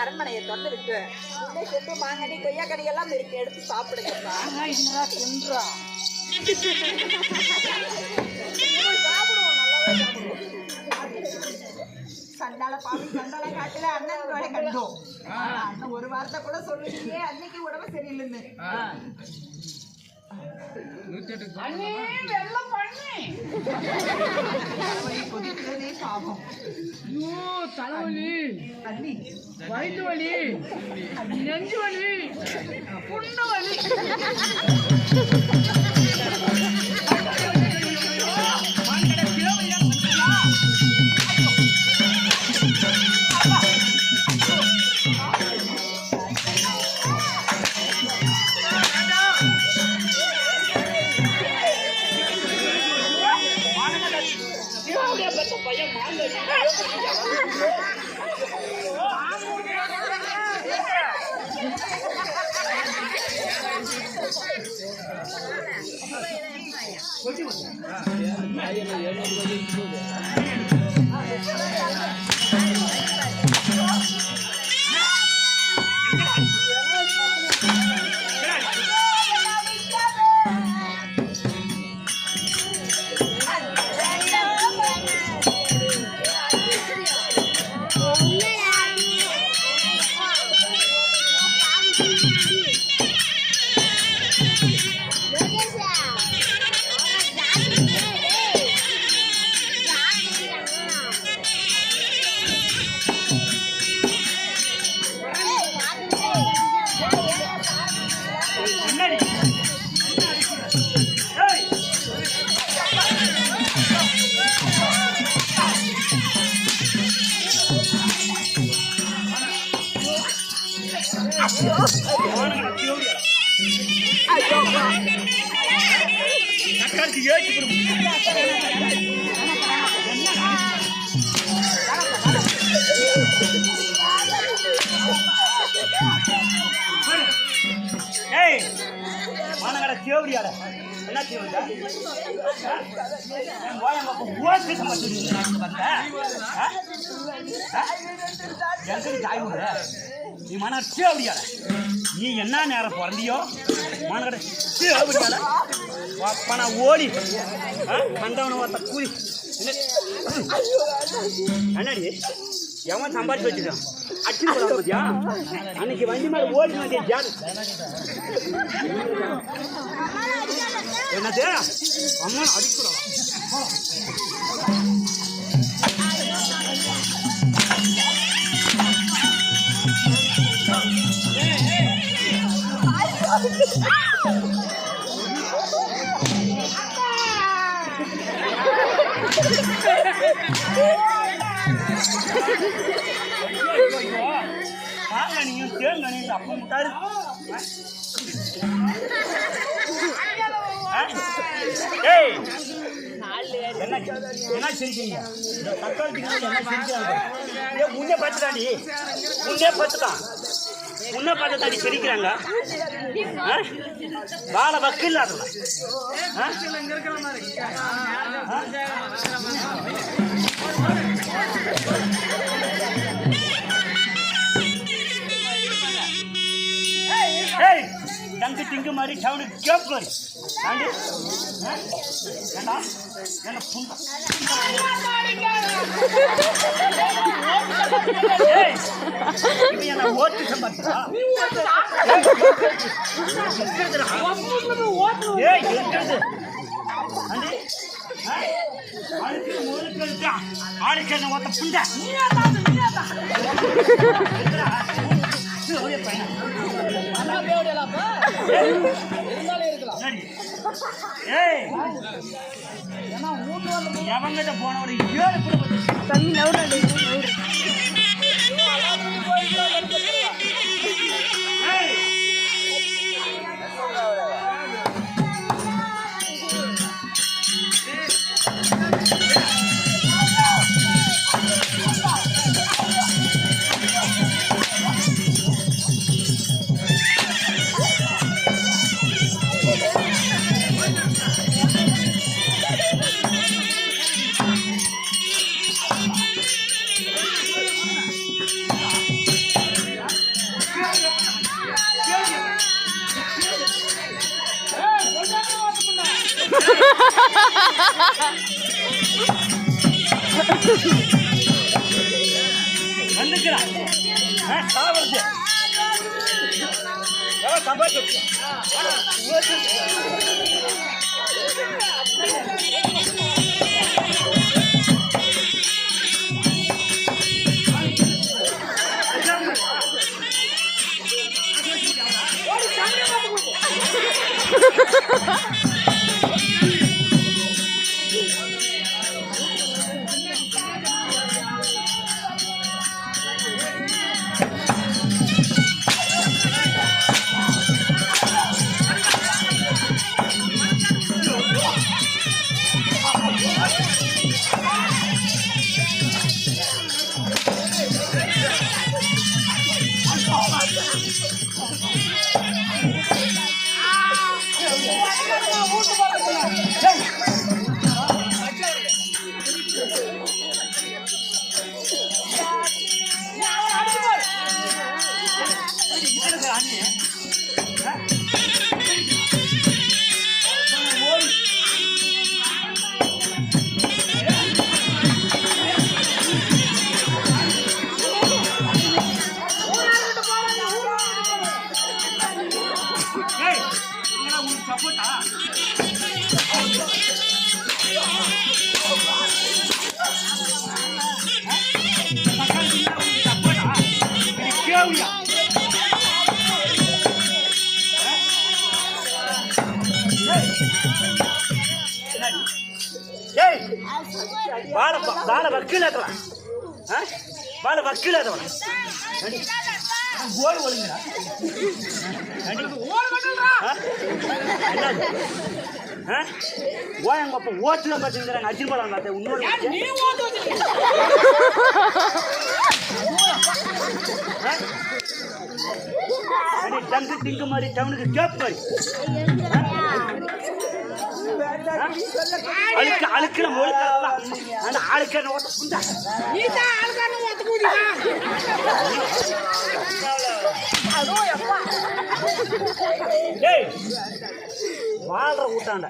[SPEAKER 1] அரண்மனையை திறந்து விட்டு சென்று மாங்கனி கொய்யா கனி எல்லாம் இருக்கு, எடுத்து சாப்பிடுங்கப்பா. சண்டால பாவி சண்டால காட்டுல அண்ணன் கூட கண்டோம். அண்ணன் ஒரு வார்த்தை கூட சொல்லுவீங்க அன்னைக்கு உடம்பு சரியில்லைன்னு. கொதிக்கிறதே பாவம்.
[SPEAKER 5] தலைவலி, வயிற்று வலி, நெஞ்சு வலி, புண்ணு வலி.
[SPEAKER 4] நீ என்ன நேரம் பிறந்தியோ பண ஓடி கண்டவன ஒருத்த கூலி அண்ணாடி எவன் சம்பாதிச்சு வச்சுக்கான் அச்சு பத்தியா அன்னைக்கு வண்டி மேல ஓடி வந்தேன் ஜான் என்னது அம்மா அடிக்கூடாது நீயும் தேங்க நீங்க அப்ப முட்டாரு என்ன சிரிக்கீங்க முன்னே பார்த்துட்டாண்டி முன்னே பார்த்துட்டான் முன்னே பார்த்துட்டாண்டி சிரிக்கிறாங்க வாழை வக்கு இல்லாத டங்கு டிங்கு மாதிரி சவுண்டு கேப் மாதிரி ஏண்டா என்ன புண்டா என்ன ஓட்டு சம்பாதிச்சா ஆளுக்கு என்ன ஓட்ட புண்டா எவங்கிட்ட போனவரை 7 தண்ணி வந்துக்கிறான் சாவறது சம்பாதிச்சு ಬಾಳ ವಕೀಲ ಅಥವಾ ಬಾಳ ವಕೀಲ ಅಥವಾ ಗೋಲ್ ಒಳಗಿರ ஓயங்கப்ப ஓட்டுல பாத்தீங்கன்னா அஜில் படம் பார்த்தேன் இன்னொரு டங்கு டிங்கு மாதிரி டவுனுக்கு கேப் மாதிரி அழுக்கிற மொழி அந்த ஆளுக்கான ஓட்ட புண்டா வாழ்ற ஊட்டாண்ட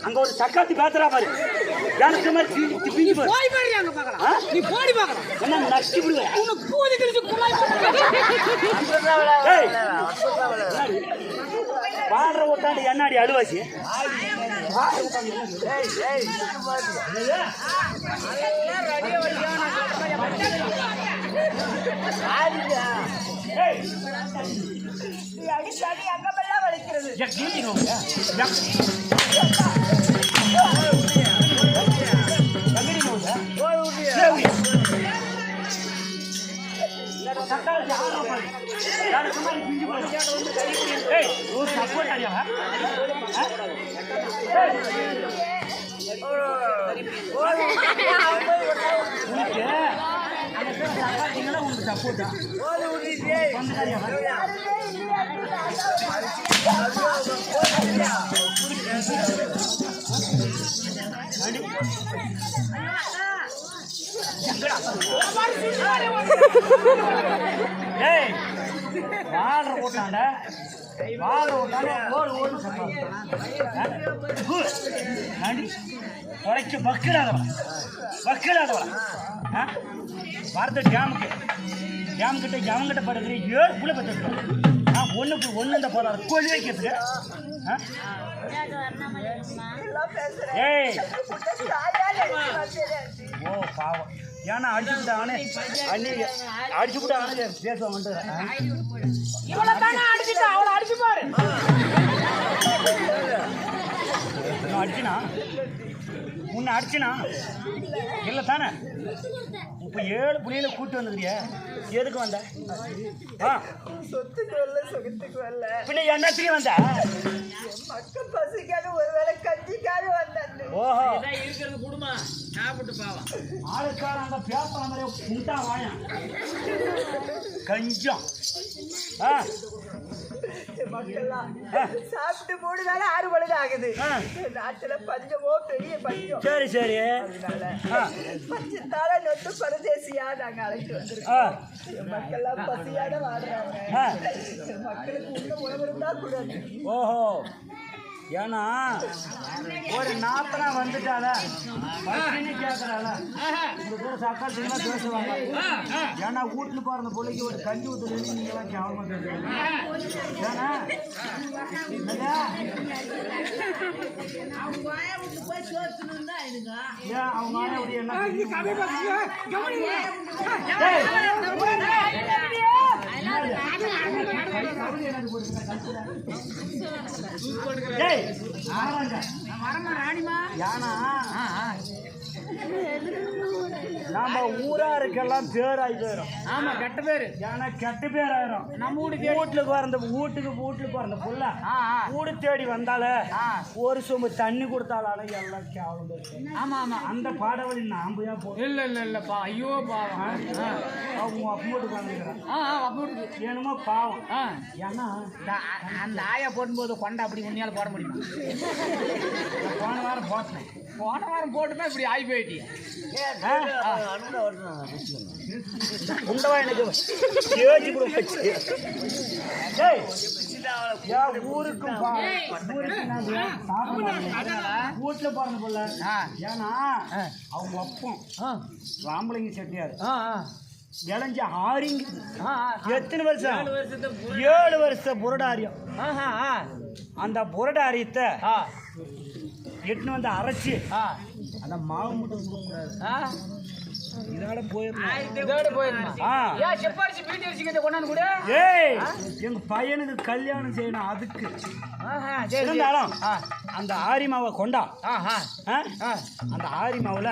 [SPEAKER 4] அங்க ஒரு சக்காத்தி பேசுறா பாரு எனக்கு மாதிரி என்ன நஷ்டி வாழ்ற ஊட்டாண்ட என்னாடி அழுவாசி
[SPEAKER 1] அடிச்சாடி அங்கமெல்லாம் வலிக்கிறது
[SPEAKER 4] உங்களுக்கு சப்போர்ட்டா வாழ்ற போட்டாண்ட வாழ்ற போட்டாண்ட உடைக்க பக்கிடாதவா வரது டேம் கிட்ட அவங்கிட்ட படுக்கிற 7 புள்ள பத்து ஒன்று இந்த போறாரு கொள்ளி வைக்கிறதுக்கு ஏய் ஓ பாவம் ஏன்னா அடிச்சுட்டானே அடிச்சுட்டானே பேசுவாங்க அடிச்சுனா உன்னை அடிச்சுனா இல்லை தானே இப்போ 7 புள்ளியில கூட்டு வந்துக்கிறிய எதுக்கு வந்த
[SPEAKER 1] சொத்துக்கு வரல சொகத்துக்கு வரல
[SPEAKER 4] பின்ன என்னத்துக்கு வந்த
[SPEAKER 1] மக்கள் பசிக்காத ஒருவேளை கஞ்சிக்காக வந்தேன்
[SPEAKER 4] ஓஹோ
[SPEAKER 5] இருக்கிறது குடுமா சாப்பிட்டு பாவம்
[SPEAKER 4] ஆளுக்கார அங்க பேசுற மாதிரி புண்டா வாயா கஞ்சம்
[SPEAKER 1] மக்கள்லாம் சாப்பிட்டு 3 நாள் 6 மணி ஆகுது. நாட்டுல பஞ்சமோ பெரிய பஞ்சம்.
[SPEAKER 4] சரி சரி.
[SPEAKER 1] அதனால பஞ்சத்தால நொட்டு பரதேசியா நாங்க அழைத்து வந்திருக்கோம். மக்கள்லாம் பசியாட வாடுறாங்க. மக்களுக்கு உள்ள உணவு இருந்தா கூடாது.
[SPEAKER 4] ஓஹோ, ஏன்னா ஒரு நாத்தனா வந்துட்டால கேட்கறால சக்கா சினிமா பேசுவாங்க. ஏன்னா வீட்டுல போற பிள்ளைக்கு ஒரு கஞ்சி ஊத்துறது நீங்க எல்லாம் கேவலமா பேசுறீங்க. ஏன்னா ஏன் அவங்க நம்ம ஊராருக்கெல்லாம் பேர் ஆகி போயிடும்.
[SPEAKER 5] ஆமா, கெட்ட பேரு.
[SPEAKER 4] ஏன்னா கெட்ட பேர் ஆயிரும். நம்ம வீட்டுக்கு பிறந்த புள்ள வீடு தேடி வந்தாலே ஒரு சொம்பு தண்ணி கொடுத்தாலும் எல்லாம் கேவலம் பேசும்.
[SPEAKER 5] ஆமா ஆமா,
[SPEAKER 4] அந்த பாடவழி நாம்பையா போதும்.
[SPEAKER 5] இல்ல இல்ல இல்லப்பா, ஐயோ பாவம்.
[SPEAKER 4] அவங்க அப்பமோட்டு காமிக்கிறான். என்னமோ பாவம். ஏன்னா
[SPEAKER 5] அந்த ஆயா போடும்போது கொண்டை அப்படி உன்னையால போட முடியுமா?
[SPEAKER 4] போன வாரம் போட்டேன்.
[SPEAKER 5] போன வாரம் போட்டுமே இப்படி ஆகி போயிட்டீங்க.
[SPEAKER 4] உண்டவா எனக்கு கேஜி கூட வச்சு ஊருக்கும் வீட்டுல போறது போல. ஏன்னா அவங்க ஒப்பம் ராமலிங்க செட்டியார் இளைஞ்ச ஆரிங்க எத்தனை வருஷம்? 7 வருஷம் புரடாரியம். அந்த புரடாரியத்தை எட்டுன்னு வந்து அரைச்சி அந்த மாவு மட்டும் கொடுக்கூடாது. இதோட எங்க பையனுக்கு கல்யாணம் செய்யணும். அதுக்கு இருந்தாலும் அந்த ஆரி மாவை கொண்டா. அந்த ஆரி மாவுல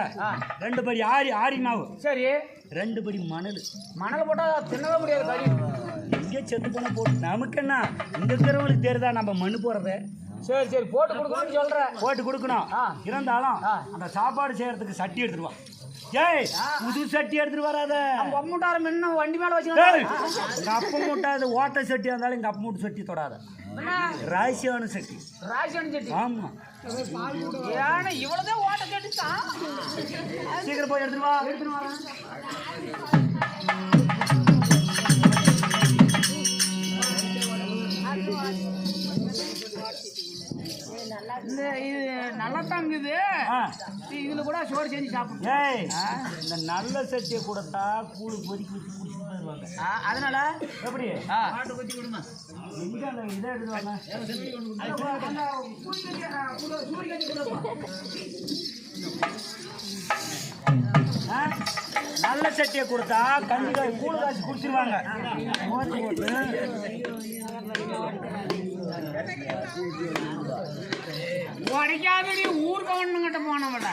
[SPEAKER 4] 2 படி ஆரி மாவு. சரி, 2 படி மணல் போட்டா தின்னவே முடியாது. கறி இங்கே செத்து போன போட்டு நமக்கு என்ன, இங்க இருக்கிறவங்களுக்கு தெரியுதா நம்ம மண்ணு போடுறத? சரி சரி, போட்டு கொடுக்கணும்னு சொல்றேன். போட்டு கொடுக்கணும். இருந்தாலும் அந்த சாப்பாடு செய்யறதுக்கு சட்டி எடுத்துருவா. ஏய், புது சட்டி எடுத்துட்டு வராத. அப்ப மூட்டார முன்ன வண்டி மேல வச்சுக்க. எங்க அப்ப மூட்டாது ஓட்ட சட்டியா இருந்தாலும் எங்க அப்ப மூட்டு சட்டி தொடாத. ராசியான சட்டி. ராசியான சட்டி. ஆமா. ஏன்னா இவ்வளவுதான் ஓட்ட சட்டி தான். சீக்கிரம் போய் எடுத்துட்டு வா.
[SPEAKER 5] இது நல்லா தாங்குது. இதுல கூட சோறு செஞ்சு சாப்பிடும்.
[SPEAKER 4] இந்த நல்ல சட்டியை கொடுத்தா கூழு கொதிக்க வச்சு குடிச்சுட்டு வருவாங்க.
[SPEAKER 5] அதனால
[SPEAKER 4] எப்படி
[SPEAKER 5] மாட்டு கொத்தி கொடுமா
[SPEAKER 4] இதை எடுத்துவாங்க. நல்ல சட்டியை கொடுத்தா கஞ்சிக்காய் கூழு காய்ச்சி குடிச்சிருவாங்க. மோச்சு போட்டு
[SPEAKER 5] உடைக்காத நீ ஊருக்கு ஒண்ணுங்கிட்ட போனவட.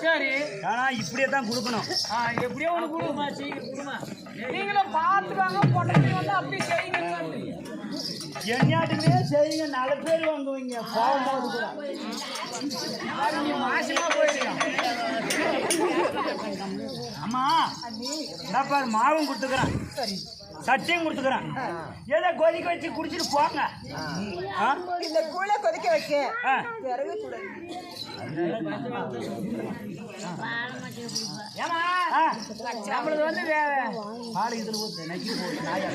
[SPEAKER 5] சரி,
[SPEAKER 4] ஆனா இப்படியே தான் கொடுக்கணும்.
[SPEAKER 5] எப்படியோ ஒண்ணு கொடுமா, சீக்கிரமா நீங்களும் பார்த்துவாங்க. பொட்டை வந்து அப்படி செய்யுங்க.
[SPEAKER 4] என்னையாட்டுமே செய்யுங்க. 4 பேர் வாங்குவீங்க. போகும்போது கூட
[SPEAKER 5] மாசமா போயிடும்.
[SPEAKER 4] அம்மா பாரு, மாவும் கொடுத்துக்கிறேன், சட்டியும் கொடுத்துக்கிறேன். ஏதோ கொதிக்க வச்சு குடிச்சிட்டு போங்க.
[SPEAKER 1] இந்த கூழை கொதிக்க வைக்க பிறகு கூட
[SPEAKER 5] நம்மளுக்கு வந்து
[SPEAKER 4] பால் இதுல ஊத்து நக்கி போட்டு நாயா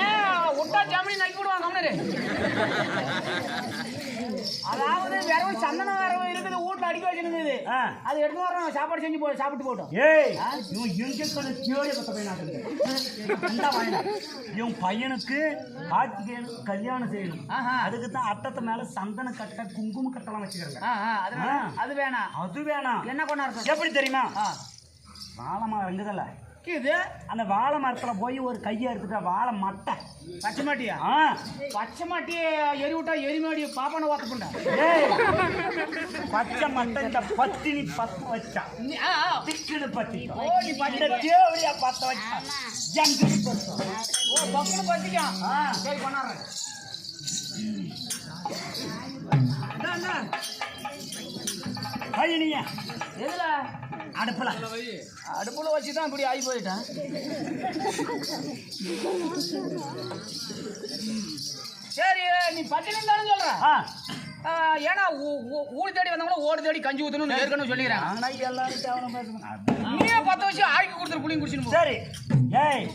[SPEAKER 5] ஏன் விட்டா ஜாமணி நக்கி விடுவாங்க. அதாவது வெறும் சந்தன வரவும் இருக்குது, வீட்டுல அடிக்க வச்சிருந்தது. அது எடுத்து வரோம், சாப்பாடு செஞ்சு சாப்பிட்டு போட்டோம்.
[SPEAKER 4] ஏய், இவன் எங்க தேடி பத்த பையனா இவன் பையனுக்கு கார்த்திகேயனுக்கு கல்யாணம் செய்யணும். அதுக்கு தான் அட்டத்தை மேல சந்தன கட்டை குங்கும கட்டெல்லாம் வச்சுக்கிறாங்க.
[SPEAKER 5] அது வேணாம்,
[SPEAKER 4] அது வேணாம்.
[SPEAKER 5] என்ன கொண்டாரு
[SPEAKER 4] எப்படி தெரியுமா? வாழை மரம் இருக்குதல்ல, அந்த வாழை மரத்துல போய் ஒரு கையை எடுத்துட்டா வாழை மட்டை
[SPEAKER 5] பச்சை மாட்டியா? பச்சை மாட்டிய எரி விட்டா எரிமாடி பாப்பான வாத்த பண்ண.
[SPEAKER 4] பச்சை மட்டை இந்த பத்தினி பத்த வச்சா திக்குன்னு பத்தி தேவடியா பத்த வச்சா
[SPEAKER 5] பக்குன்னு பத்திக்கும். சரி கொண்டாடுறேன்.
[SPEAKER 4] பயணிய
[SPEAKER 5] எதுல
[SPEAKER 4] அடுப்புல
[SPEAKER 5] அடுப்புல வச்சுதான் இப்படி ஆகி போயிட்டேன். சரி நீ பட்டினி இருந்தாலும் சொல்ற. ஏன்னா ஊடு தேடி வந்தவங்களும் ஓடு தேடி கஞ்சி ஊத்தணும்னு ஏற்கனவே சொல்லிக்கிறேன். நீயே 10 வருஷம் ஆக்கி கொடுத்துரு புளியும் குடிச்சுன்னு.
[SPEAKER 4] சரி ஏய்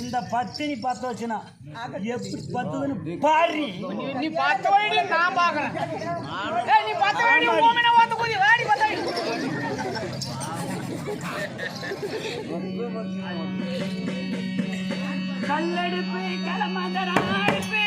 [SPEAKER 4] இந்த பத்தினி 10 வச்சுனா எப்படி பத்துதுன்னு பாரு.
[SPEAKER 5] நீ 10 வயடி நான் பாக்குறேன். ஏய் நீ 10 வயடி ஓமன வாத்து கூதி வாடி 10 வயடி.
[SPEAKER 1] கல்லடுப்பு கலமந்தராடுப்பு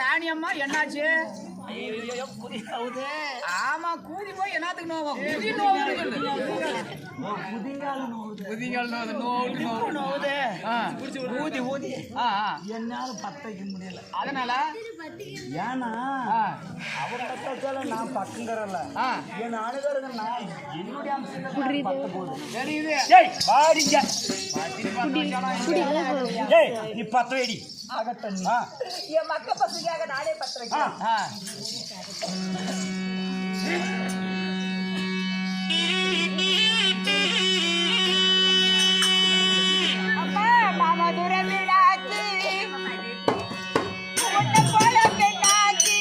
[SPEAKER 5] ராணியம்மா என்னாச்சு? ஆமா கூதி போய் என்னத்துக்கு நோவா? குதி நோவுன்னு சொல்லு.
[SPEAKER 4] ஊதி ஊதி என்னால பத்தைக்க முடியல.
[SPEAKER 5] அதனால
[SPEAKER 4] ஏன்னா அவர் பத்தாச்சால நான் பக்கங்கிறல்ல என் அணுகிறத நான் என்னுடைய அம்சம் போகுது.
[SPEAKER 5] தெரியுது.
[SPEAKER 4] ஏய் பாடிங்க ஏய் நீ 10 வேடி ஆகட்டும்.
[SPEAKER 1] என் மக்க பசங்க நானே பத்த வைக்கிறேன். அம்மா மாமா தூரம் விடாச்சு உன்னை போல பெண்ணாச்சு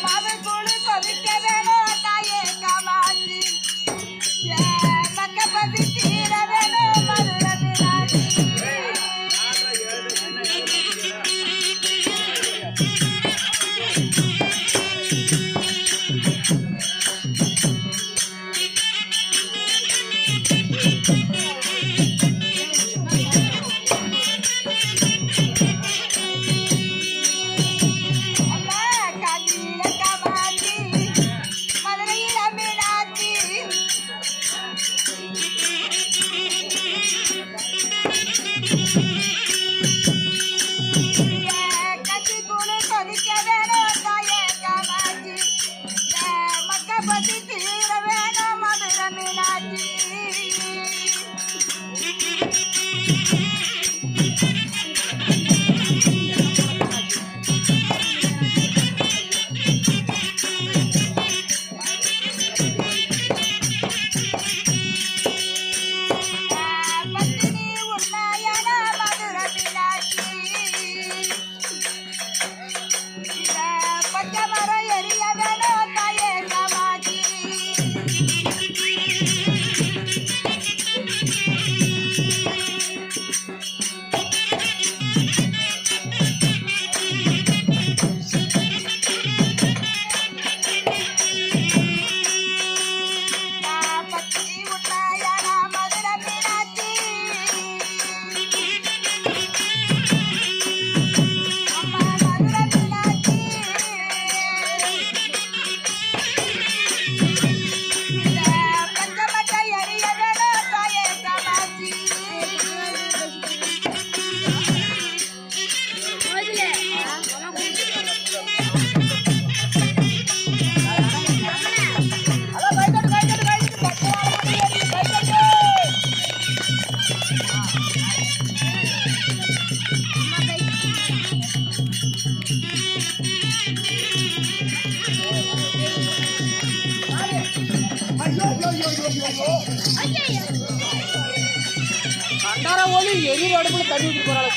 [SPEAKER 1] மாவு குழு கொதிக்க வேணும் தாயே காமாச்சு மக்க பசி தீர வேணும் மதுரை விடாச்சு. அம்மா காஞ்சியில காமாட்சி மதுரையில மீனாட்சி கட்சி கூழு கொதிக்க வேணும் தாயே காமாட்சி மக்க பசி தீர வேணும் மதுரை மீனாட்சி. பத்தினி உண்மையான மதுரை மீனாட்சி பச்சை மரம் எரிய வேணும் தாயே காமாட்சி. பத்தினி உண்மையான மதுரை மீனாட்சி
[SPEAKER 5] எரியிற அடுப்புல தண்ணி ஊத்தி போறாள்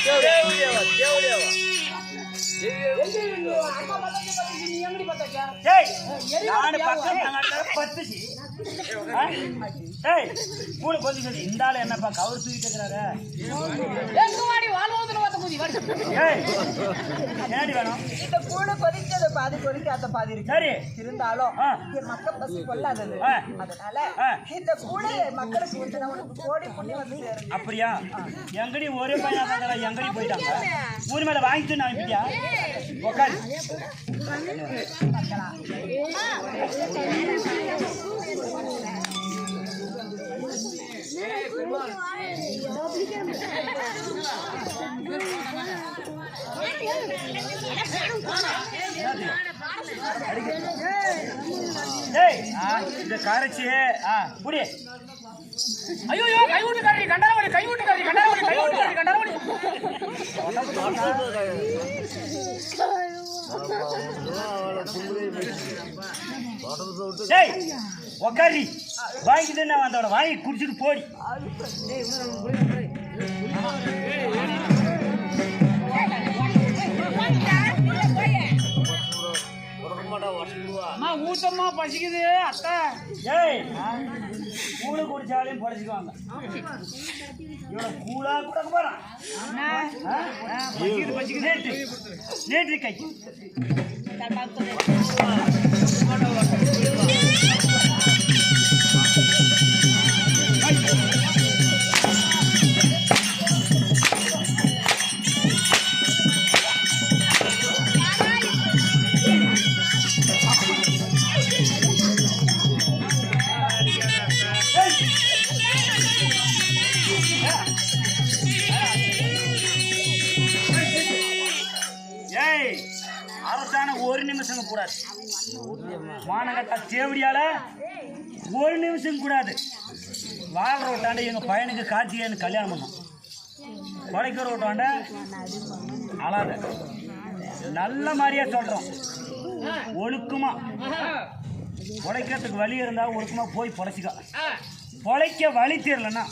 [SPEAKER 5] நீ எங்கடி பார்த்தாக்கா
[SPEAKER 4] டேய் நானு பக்கம் தங்கடல பத்துச்சு டேய் கூட கொஞ்சம் சொல்லி இந்த ஆளு என்னப்பா கவர் தூக்கிட்டு இருக்கறாரு
[SPEAKER 5] எங்க வாடி வால்வோதுல வாத்த பூதி வாடி
[SPEAKER 4] ஏய் என்னடி வேணும்
[SPEAKER 1] இந்த கூட கொதிச்சது பாதி கொதிக்காத பாதி இருக்கு
[SPEAKER 4] சரி
[SPEAKER 1] இருந்தாலும் என் மக்கள் பசி கொள்ளாதது அதனால இந்த கூட மக்களுக்கு ஊத்துனா உனக்கு கோடி புண்ணி வந்து சேரும்
[SPEAKER 4] அப்படியா எங்கடி ஒரே பையனா தாங்கடா எங்கடி போயிட்டாங்க ஊர் மேல வாங்கிட்டு நான் அனுப்பிட்டியா உட்காரு டேய் இந்த காரச்சி புடி
[SPEAKER 5] ஐயோ கை ஊட்டுக்காரி கண்டாரவடி கை ஊட்டுக்காரி கண்டாரவடி கை ஊட்டுக்காரி கண்டாரவடி
[SPEAKER 4] டேய் உக்காரி வாங்கிட்டு என்ன வந்தோட வாங்கி குடிச்சிட்டு போடி
[SPEAKER 5] அம்மா ஊட்டமா பசிக்குது அத்தை
[SPEAKER 4] ஏய் கூழு குடிச்சாலையும் பொழைச்சிக்குவாங்க இவ்வளவு கூழா கொடுக்க போறான் நேற்று கை ஒரு நிமிஷம் கூடாது மானகட்டா தேவடியால ஒரு நிமிஷம் கூடாது வாழ்ற விட்டாண்ட எங்க பையனுக்கு கார்த்திகேயன் கல்யாணம் பண்ணோம் கொடைக்கிற விட்டாண்ட அழாத நல்ல மாதிரியா சொல்றோம் ஒழுக்கமா பொழைக்கிறதுக்கு வழி இருந்தா ஒழுக்கமா போய் பொழைச்சிக்க பொழைக்க வழி தெரியலன்னா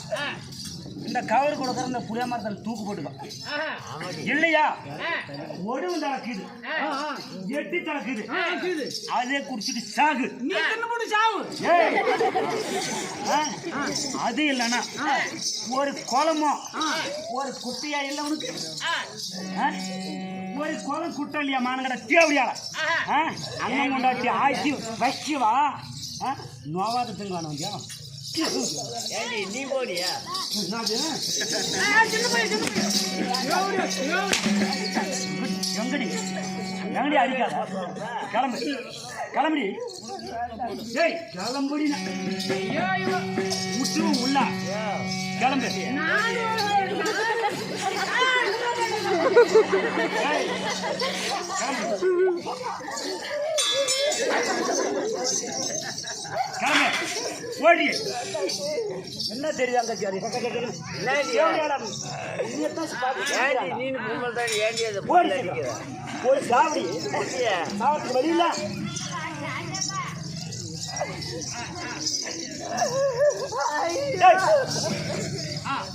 [SPEAKER 4] இந்த கவர் கொடுக்குற இந்த புளிய மரத்தில் தூக்கு போட்டுக்கோ இல்லையா ஒடுவு தளக்குது எட்டி தளக்குது அதே குடிச்சிட்டு சாகு
[SPEAKER 5] நீ என்ன போட்டு சாவு
[SPEAKER 4] அது இல்லைன்னா ஒரு குளமோ ஒரு குட்டியா இல்லை உனக்கு ஒரு குளம் குட்டை இல்லையா மானங்கட தேவையால அண்ணன் கொண்டாட்டி ஆக்கி வைக்கவா நோவாதத்துங்க வேணும் நீ போடியா எங்கடி எங்கடி அடிக்காத கிளம்பு கிளம்புடி டேய் கிளம்புடி முற்றும் உள்ள கிளம்பு ஓடி என்ன தெரியுது அங்க ஒரு சாவடி சாவத்துக்கு வழியில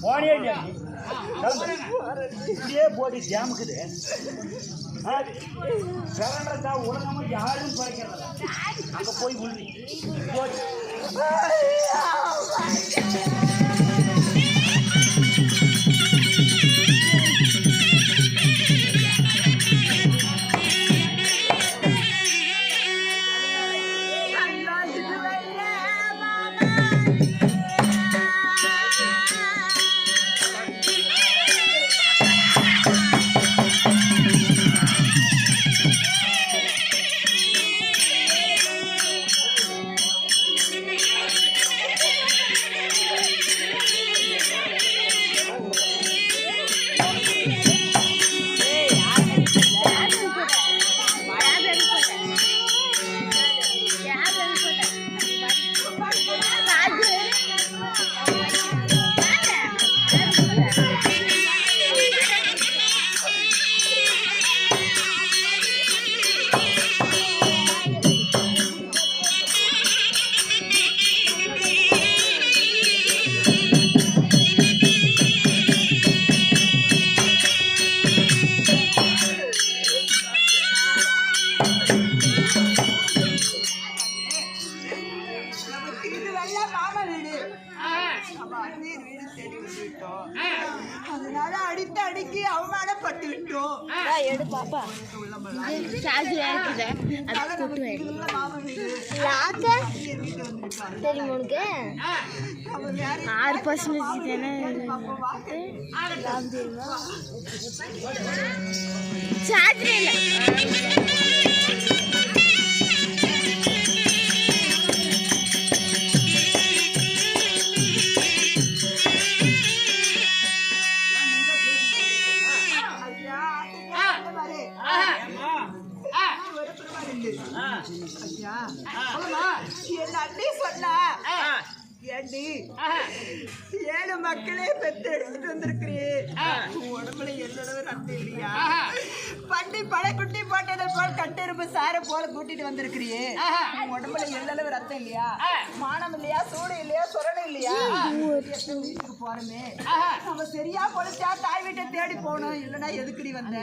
[SPEAKER 4] ஓடியே இப்படியே போடி ஜாமுக்குது உலகமா யாரும் குறைக்கிறது அங்க போய் உள்ள
[SPEAKER 1] பசியில் வீடு தேடி வந்து விட்டோம். அதனால அடித்து அடுக்கி அவமானப்பட்டு விட்டோம்.
[SPEAKER 3] எடு பாப்பா சார்ஜ் இருக்குது அது போட்டு வை
[SPEAKER 1] மாமன் வீடு
[SPEAKER 3] லாக்க
[SPEAKER 1] வீட்டு வந்திருக்காங்க.
[SPEAKER 3] தெரியுமா உனக்கு
[SPEAKER 1] அவன் வேற
[SPEAKER 3] 6% தானே
[SPEAKER 1] பாப்போம் வாங்க.
[SPEAKER 3] லாபம் தெரியுமா சார்ஜ் இல்லை
[SPEAKER 1] ஐயா, இந்த மாதிரி. ஒரு பெருமாள் இல்லை. ஐயா, என் அண்ணி சொன்னா ஏண்டி 7 மக்களே பெத்து எடுத்துட்டு வந்திருக்கிறீ, உடம்புல என்னோட ரத்தம் இல்லையா? பண்டி படைக்குட்டி போட்டதை போல் கட்டெரும்பு சாரை போல கூட்டிட்டு வந்திருக்கிறியே, உடம்புல எல்லளவு ரத்தம் இல்லையா? மானம் இல்லையா? சூடு இல்லையா? சொரணை இல்லையா? வீட்டுக்கு போறமே நம்ம சரியா பொழைச்சா தாய் வீட்டை தேடி போகணும், இல்லைன்னா எதுக்குடி வந்த?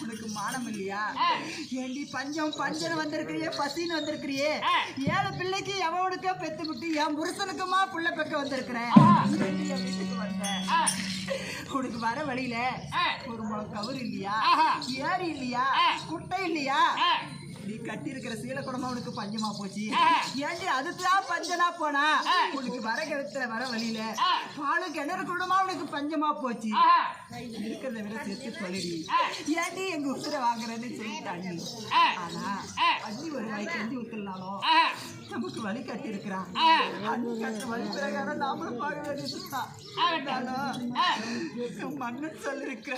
[SPEAKER 1] உனக்கு மானம் இல்லையா? ஏண்டி பஞ்சம் பஞ்சம் வந்திருக்கிறியே, பசின்னு வந்திருக்கிறியே, 7 பிள்ளைக்கு எவனுக்கோ பெத்து விட்டு என் புருஷனுக்குமா புள்ள பெக்க வந்திருக்கிறேன். என் வீட்டுக்கு வந்தேன், உனக்கு வர வழியில ஒரு முளம் கவுரு இல்லையா? ஏரி இல்லையா? குட்டை இல்லையா? நீ கட்டி இருக்கிற சீல குடமா உனக்கு பஞ்சமா போச்சு. ஏண்டி அதுதான் பஞ்சனா போனா? உனக்கு வர கிணத்துல வர வழியில பாலு கிணறு குடமா உனக்கு பஞ்சமா போச்சு. இருக்கிறத விட சேர்த்து சொல்லிடி. ஏண்டி எங்க உசுர வாங்குறேன்னு சொல்லிட்டாங்க. ஆனா அண்ணி ஒரு வாய்க்கு கஞ்சி ஊத்துனாலும் நமக்கு வழி கட்டி இருக்கிறான். வழி பிரகாரம் நாமளும் பார்க்க வேண்டியதுதான். மண்ணு சொல்லிருக்கிற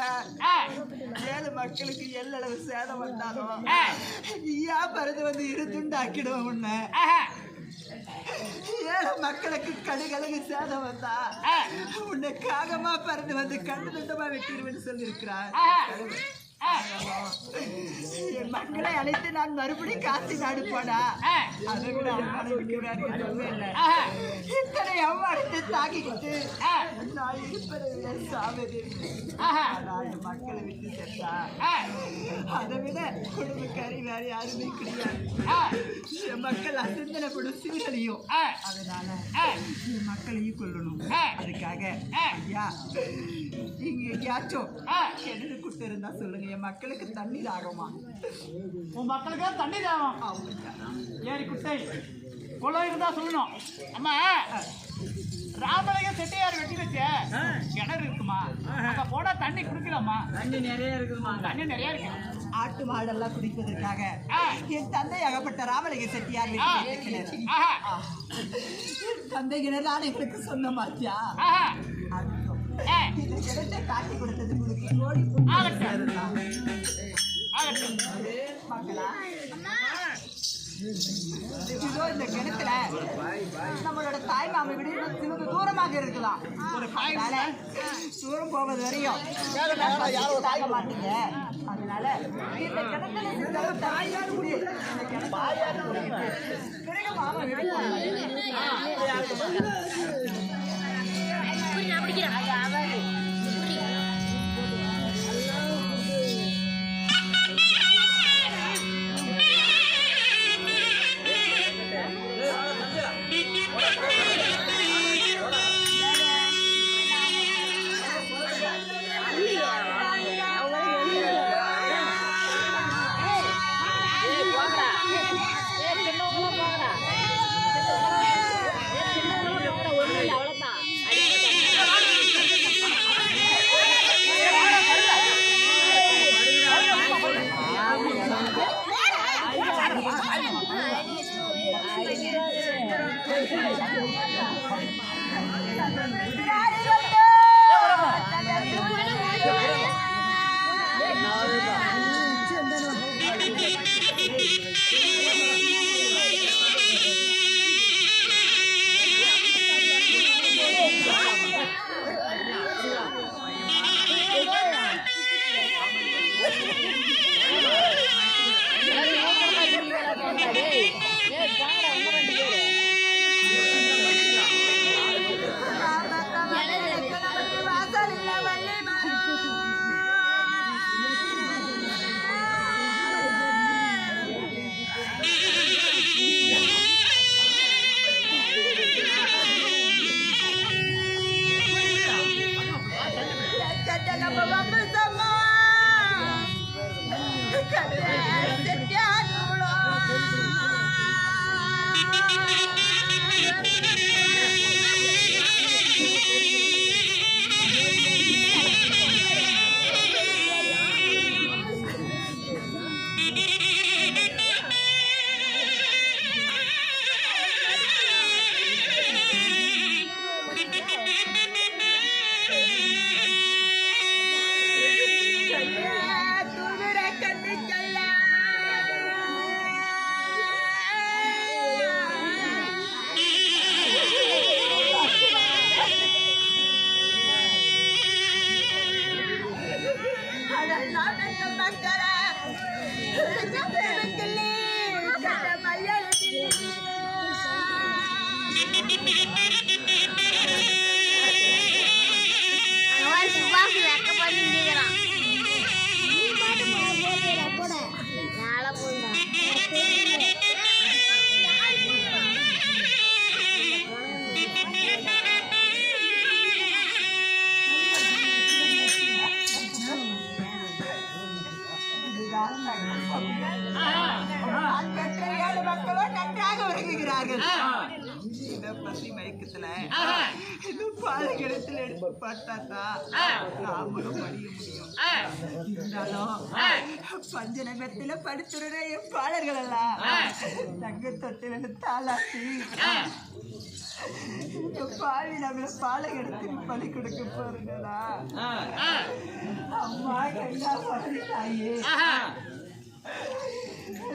[SPEAKER 1] 7 மக்களுக்கு எல்லளவு சேதம் வந்தாலும் நீயா பறந்து வந்து இருந்துண்டாக்கிடுவோம். உன்னை 7 மக்களுக்கு கடுகளுக்கு சேதம் வந்தா உன்னை காகமா பறந்து வந்து கண்டு துண்டமா வெட்டிடுவேன்னு சொல்லியிருக்கிறார். என் மக்களை அழைத்து நான் மறுபடியும் காசி நாடு போனா அதை விட அவமானம் இல்லை. இத்தனை அவமானத்தை தாக்கிக்கிட்டு நான் இருப்பதை சாவதி என் மக்களை விட்டு சென்றா அதை விட குடும்பக்காரி வேற யாருமே கிடையாது. என் மக்கள் அசிந்தனப்படும் சீரழியும். அதனால என் மக்களையும் கொள்ளணும். அதுக்காக ஐயா இங்க எங்கேயாச்சும் கிணறு குட்டு இருந்தா சொல்லுங்க, என் மக்களுக்கு தண்ணீர் ஆகுமா?
[SPEAKER 5] உன் மக்களுக்கு தண்ணி தாகம் ஏரி குட்டை குளம் இருந்தா சொல்லணும். அம்மா ராமலிங்க செட்டியார் வெட்டி வச்ச கிணறு இருக்குமா? அங்க போனா தண்ணி குடிக்கலாமா?
[SPEAKER 4] தண்ணி நிறைய இருக்குதுமா.
[SPEAKER 5] தண்ணி நிறைய இருக்கு.
[SPEAKER 1] ஆட்டு மாடெல்லாம் குடிப்பதற்காக என் தந்தை அகப்பட்ட ராமலிங்க செட்டியார் கிணறு. தந்தை கிணறு எங்களுக்கு சொந்தமாச்சா? இந்த கிணத்தை காட்டி கொடுத்தது மக்களா? இதோ இந்த கிணத்துல நம்மளோட தாய் மாமை விட சிறிது தூரமாக இருக்கலாம். அதனால தூரம் போவது வரையும் தாங்க மாட்டீங்க. அதனால இந்த கிணத்துல தாயார் குடி பிறகு மாமா விட
[SPEAKER 3] அவ்வளோதான்
[SPEAKER 1] கிணத்துல எடுத்து பார்த்தா நாமளும் படிய முடியும். இருந்தாலும் பஞ்சநகத்துல படுத்துற என் பாடல்கள் எல்லாம் தங்க தொட்டில தாளாட்டி பாவி நம்மள பாலை எடுத்து பலி கொடுக்க போறீங்களா? அம்மா கண்ணா படுத்தாயே,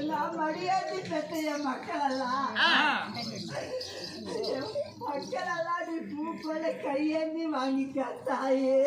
[SPEAKER 1] நான் மடியாட்டி பெற்ற என் மக்கள் எல்லாம் நீ பூ போல கையேந்தி வாங்கிக்க தாயே.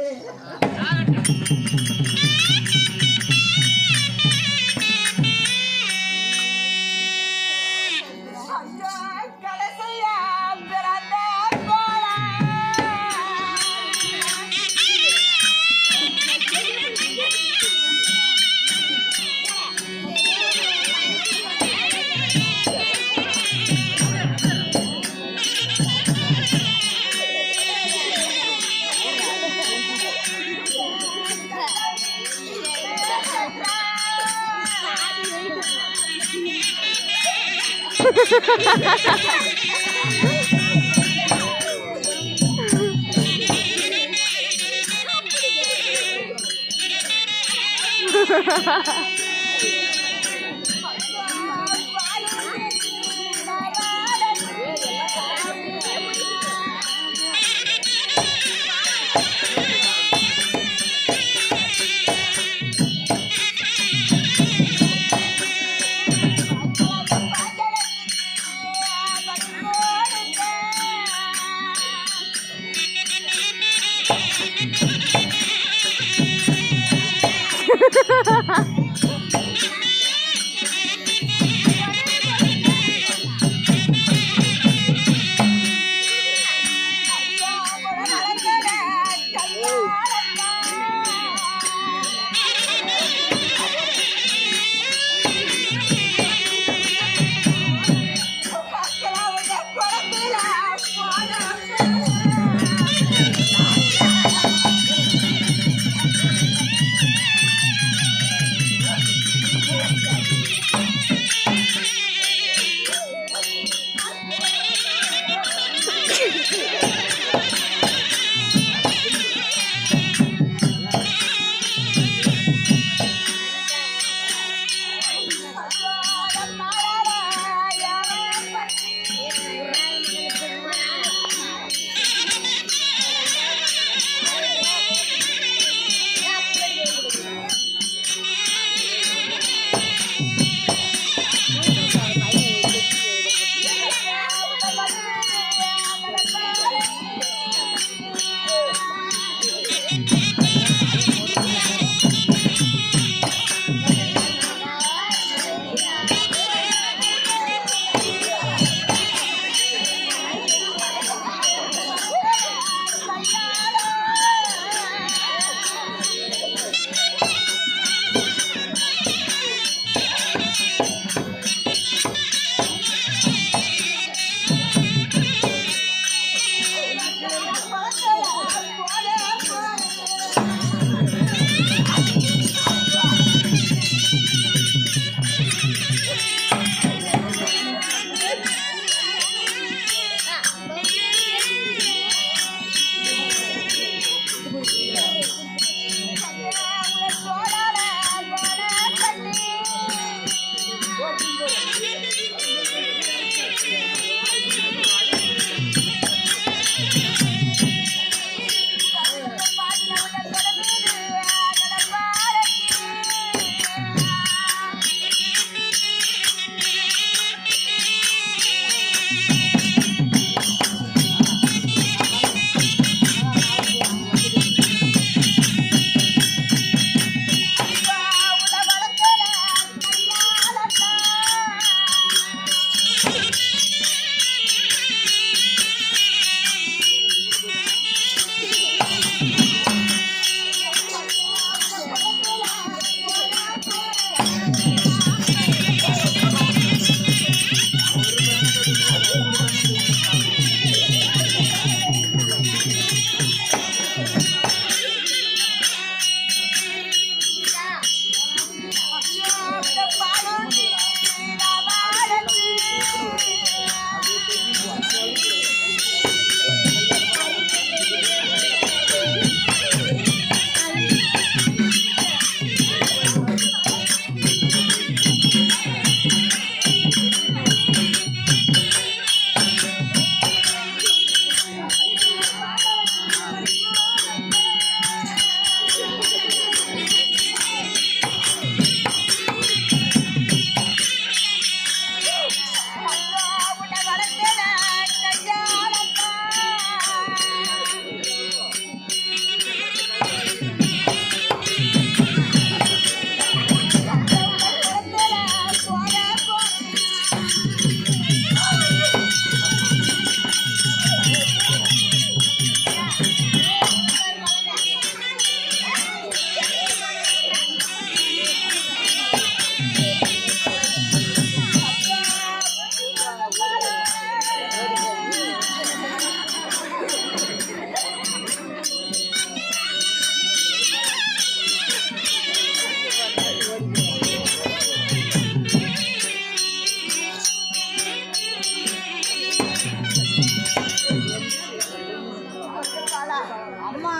[SPEAKER 5] அம்மா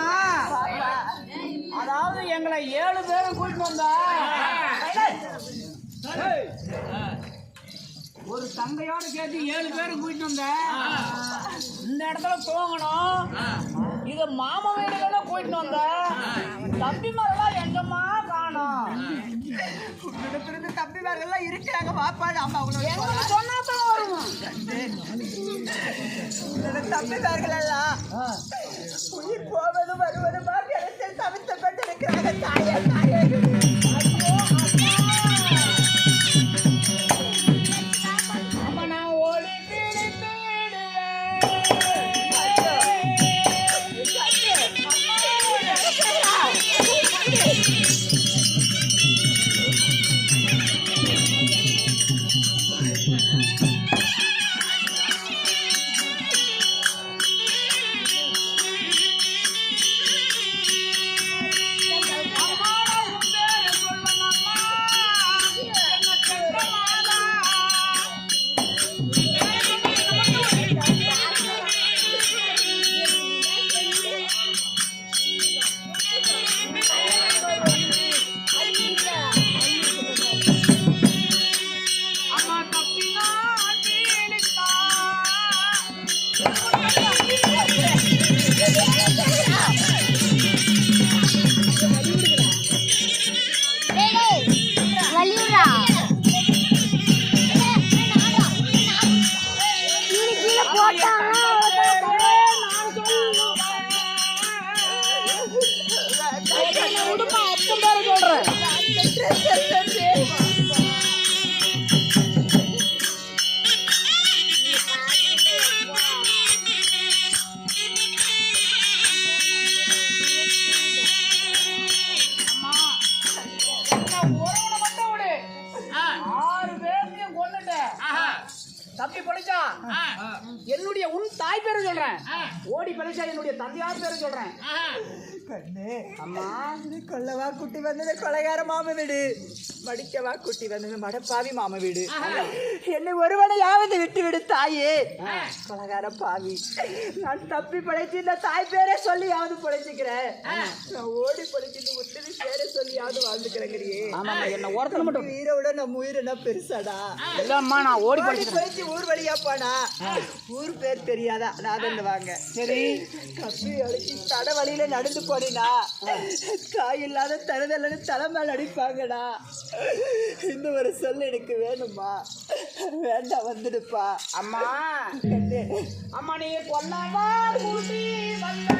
[SPEAKER 5] அதாவது எங்களை 7 பேரும் கூட்டிட்டு வந்தா ஒரு தங்கையோட சேர்த்து 7 பேரும் கூட்டிட்டு வந்த இந்த இடத்துல தூங்கணும். இது மாமா வீடுகள கூட்டிட்டு வந்த தம்பி மாதிரிலாம் எங்கம்மா காணோம்.
[SPEAKER 1] உன்னிடத்திலிருந்து தம்பிமார்கள்லாம் இருக்கிறாங்க வாப்பா நாம அவங்களோட
[SPEAKER 5] சொன்னாதான் வருவோம்.
[SPEAKER 1] உன்னோட தம்பிமார்கள் எல்லாம் உயிர் போவதும் வருவதுமாக இடத்தில் தவித்து கொண்டிருக்கிறாங்க தாயே தாயே.
[SPEAKER 5] அம்மா நான் ஓடி பிடித்து தப்பி பொழைச்சா என்னுடைய உன் தாய் பேரை சொல்றேன். ஓடி பொழைச்சா என்னுடைய தந்தையார் பேரை சொல்றேன்.
[SPEAKER 1] கண்ணு அம்மா இது கொல்லவா குட்டி வந்தது கொலைகார மாம வீடு, மடிக்கவா குட்டி வந்தது மடப்பாவி மாம வீடு. என்னை ஒருவனையாவது விட்டு விடு தாயே. கொலைகார பாவி நான் தப்பி பழைச்சு இந்த தாய் பேரே சொல்லியாவது பழைச்சுக்கிறேன். நான் ஓடி பழைச்சிட்டு உத்தவி பேரை சொல்லியாவது வாழ்ந்துக்கிறேங்கிறியே.
[SPEAKER 5] என்ன ஓரத்துல மட்டும்
[SPEAKER 1] உயிரோட நம்ம உயிர் என்ன பெருசாடா.
[SPEAKER 5] இல்லம்மா நான் ஓடி
[SPEAKER 1] பழைச்சு ஊர் வழியா போனா ஊர் பேர் தெரியாதா நான் வாங்க.
[SPEAKER 5] சரி
[SPEAKER 1] கப்பி அடிச்சு தட வழியில நடந்து போனீனா காய் இல்லாத தருதல்னு தலைமையில் அடிப்பாங்கடா. இந்த ஒரு சொல் எனக்கு வேணுமா? வேண்டாம் வந்துடுப்பா.
[SPEAKER 5] அம்மா அம்மா நீ கொல்லவா கூட்டி வந்த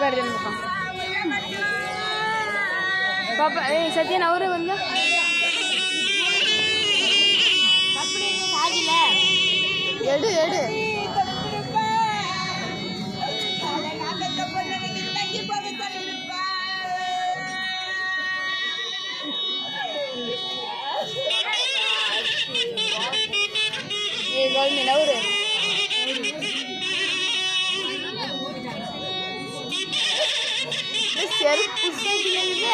[SPEAKER 3] உட்காருது அந்த பக்கம் பாப்பா ஏய் சத்யன் அவரு வந்து எடு எடு ஏய் கோல்மி நவரு செருப்பு புடிச்சிருக்கீங்க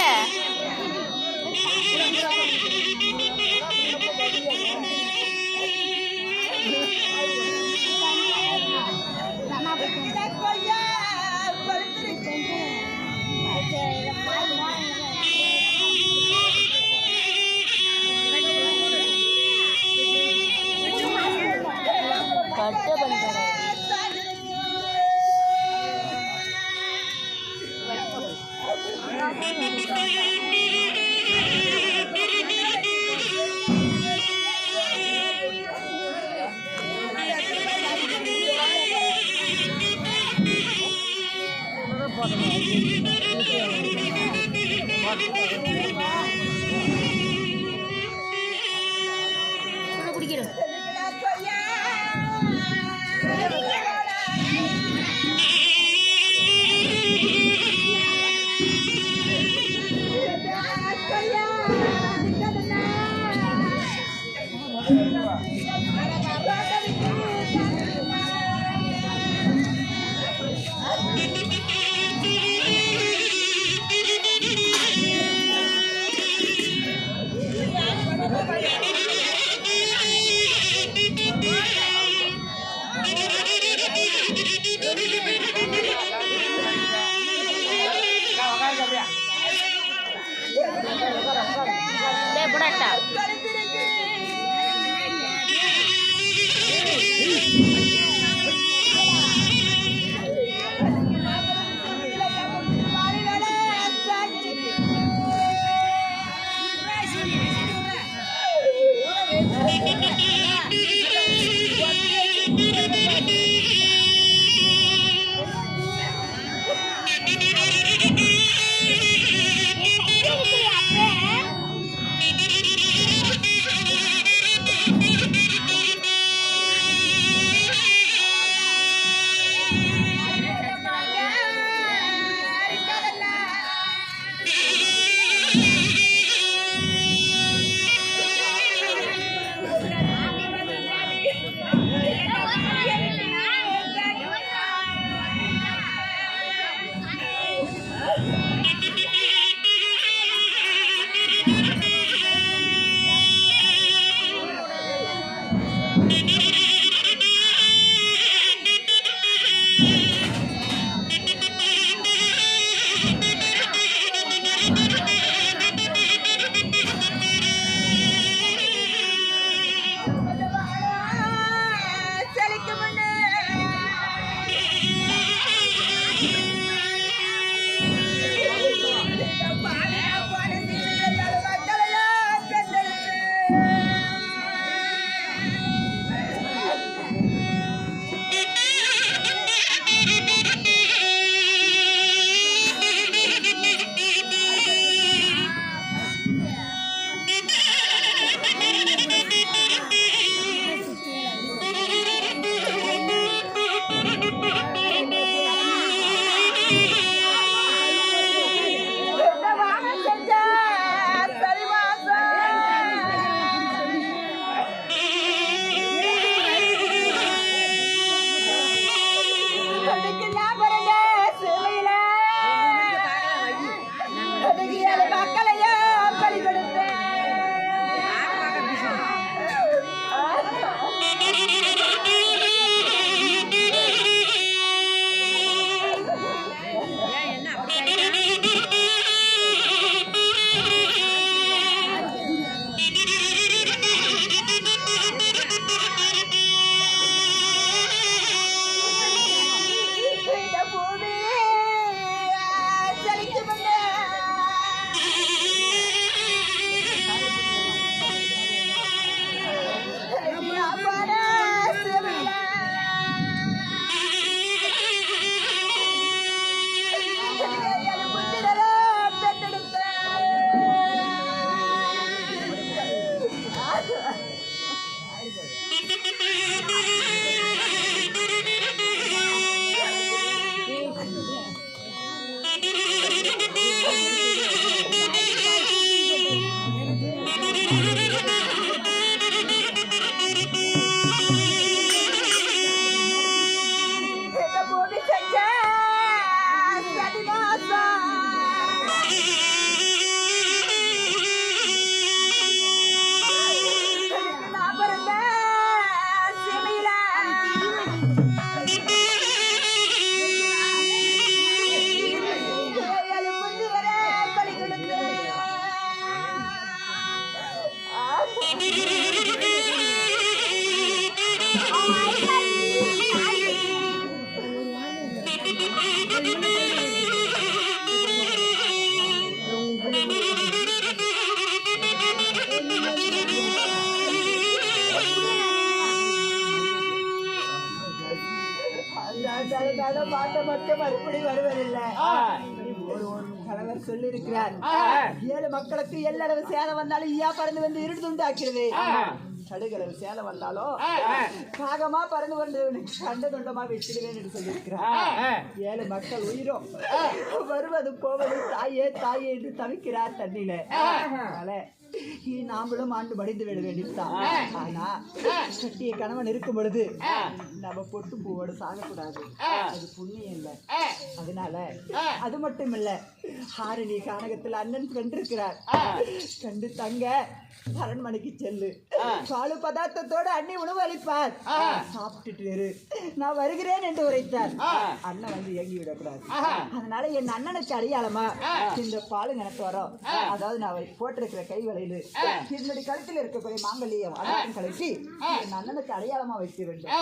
[SPEAKER 3] கட்ட பண்ணிட்டாரு குடிக்கிறேன்
[SPEAKER 1] வந்தாலும் மாட்ட மக்கள் மறுபடி வருவதில்லை. ஒரு கணவர் சொல்லி இருக்கிறார், 7 மக்களுக்கு எல்லளவு சேதம் வந்தாலும் ஈயா பறந்து வந்து இருடு துண்டாக்கிறது. கடுகளவு சேதம் வந்தாலும் காகமா பறந்து கொண்டு கண்ட துண்டமா வெச்சிடுவேன் என்று சொல்லியிருக்கிறார். 7 மக்கள் உயிரும் வருவது போவது தாயே தாயே என்று தவிக்கிறார் தண்ணியில. அதனால நாமளும் ஆண்டு மடிந்து விட வேண்டியதுதான். ஆனா கட்டிய கணவன் இருக்கும் பொழுது நம்ம பொட்டு பூவோடு சாகக்கூடாது, அது புண்ணியம் இல்லை. அதனால அது மட்டும் இல்ல, ஆரணி கானகத்தில் அண்ணன் கண்டிருக்கிறார். கண்டு தங்க அரண்மனைக்கு செல்லு, பாலு பதார்த்தத்தோடு அண்ணி உணவு அளிப்பார், சாப்பிட்டுட்டு இரு, நான் வருகிறேன் என்று உரைத்தார். அண்ணன் வந்து இயங்கி விடக்கூடாது. அதனால என் அண்ணனுக்கு அடையாளமா இந்த பாலுங்க எனக்கு வரும். அதாவது நான் போட்டிருக்கிற கை வளையல் என்னுடைய கழுத்தில் இருக்கக்கூடிய மாங்கல்யம் அனைத்தும் கழிச்சு என் அண்ணனுக்கு அடையாளமா வைக்க வேண்டும்.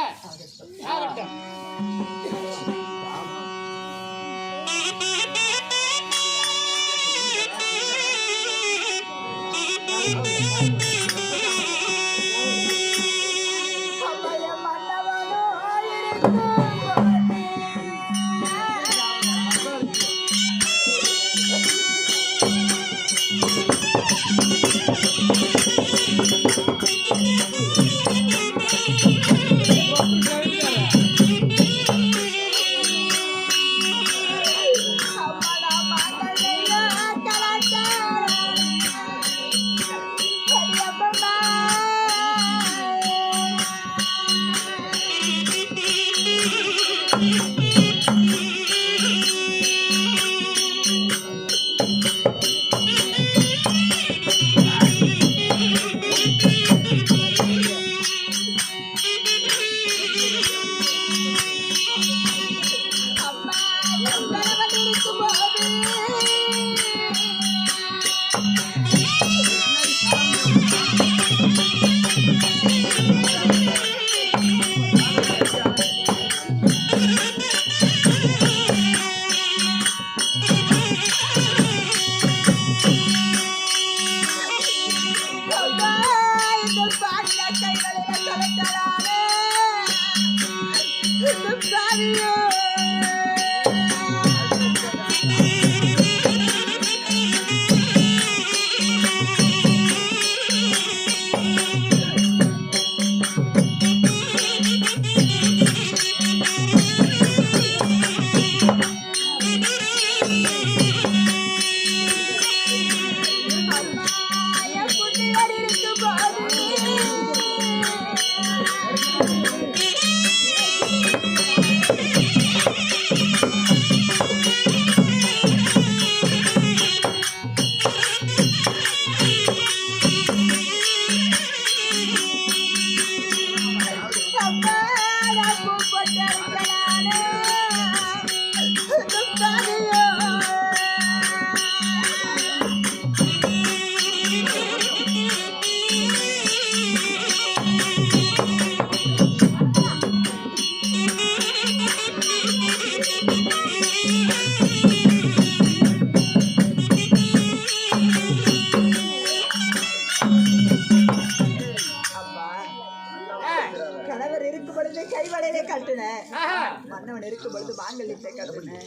[SPEAKER 1] மன்னவன் இருக்கும் பொழுது மாங்கல்யத்தை கட்டுனேன்.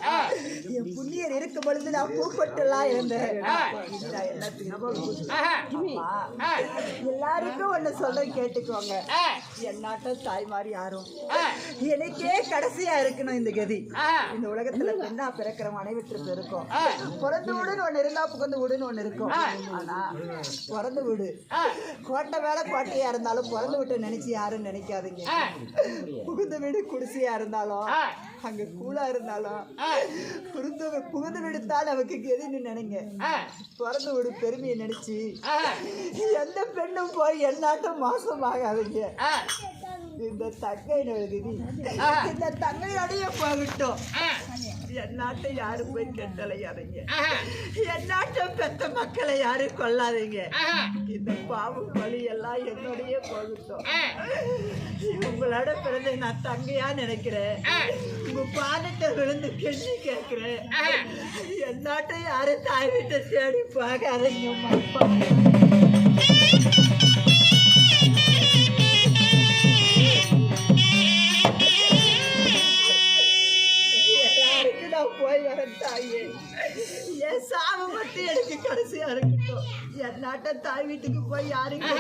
[SPEAKER 1] என் புண்ணியர் இருக்கும் பொழுது நான் பூப்பட்டுலாம் இருந்தேன். எல்லாருக்கும் ஒண்ணு சொல்ற கேட்டுக்கோங்க, என் நாட்டம் தாய்மாரி யாரும் எனக்கே கடைசியா இருக்கணும் இந்த கதி. இந்த உலகத்துல பெண்ணா பிறக்கிறவங்க அனைவற்று இருக்கும். பிறந்து வீடுன்னு ஒண்ணு இருந்தா புகுந்து வீடுன்னு ஒண்ணு இருக்கும். ஆனா பிறந்து வீடு கோட்டை வேலை கோட்டையா இருந்தாலும் பிறந்து வீட்டை நினைச்சு யாரும் நினைக்காதீங்க. புகுந்த வீடு குடிசையா இருந்தாலும் அங்க கூலா இருந்தாலும் புகுந்து வீடு தான் நமக்கு கெதின்னு நினைங்க. பிறந்து வீடு பெருமையை நினைச்சு எந்த பெண்ணும் போய் என்னாட்டும் மோசமாகாதீங்க. இந்த தங்கையினோட விதி இந்த தங்கையோடைய போகட்டும். என் நாட்டை யாரும் போய் கெட்டலையாதீங்க. என் நாட்டை பெத்த மக்களை யாரும் கொள்ளாதீங்க. இந்த பாவம் வழி எல்லாம் என்னோடய போகட்டும். உங்களோட பிறந்த நான் தங்கையா நினைக்கிறேன். உங்க பாதத்தை விழுந்து கெஞ்சி கேட்கிறேன். என் நாட்டை யாரும் தாய் வீட்டை தேடி போகாதீங்க. தாயே என் சாம மட்டும் எனக்கு கடைசியா இருக்கட்டும். என் நாட்டை தாய் வீட்டுக்கு போய் யாருக்கு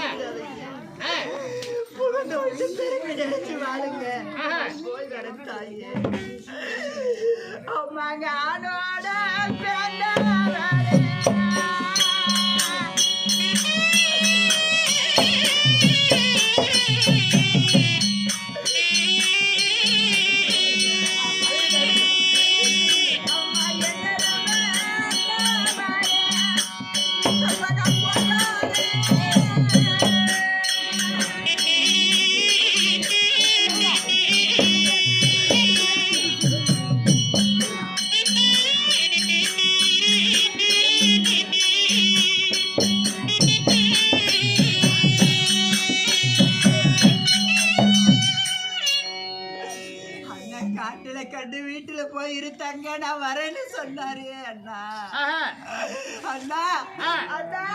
[SPEAKER 1] புகழ்ந்து வச்சு பெருமை நினைச்சு வாழுங்க. போய் வர தாயே. அம்மாங்க ஆனோட பிறந்தவரே. காட்டுல கண்டு வீட்டுல போய் இருத்தாங்க நான் வரேன்னு சொன்னாரு அண்ணா. அண்ணா அண்ணா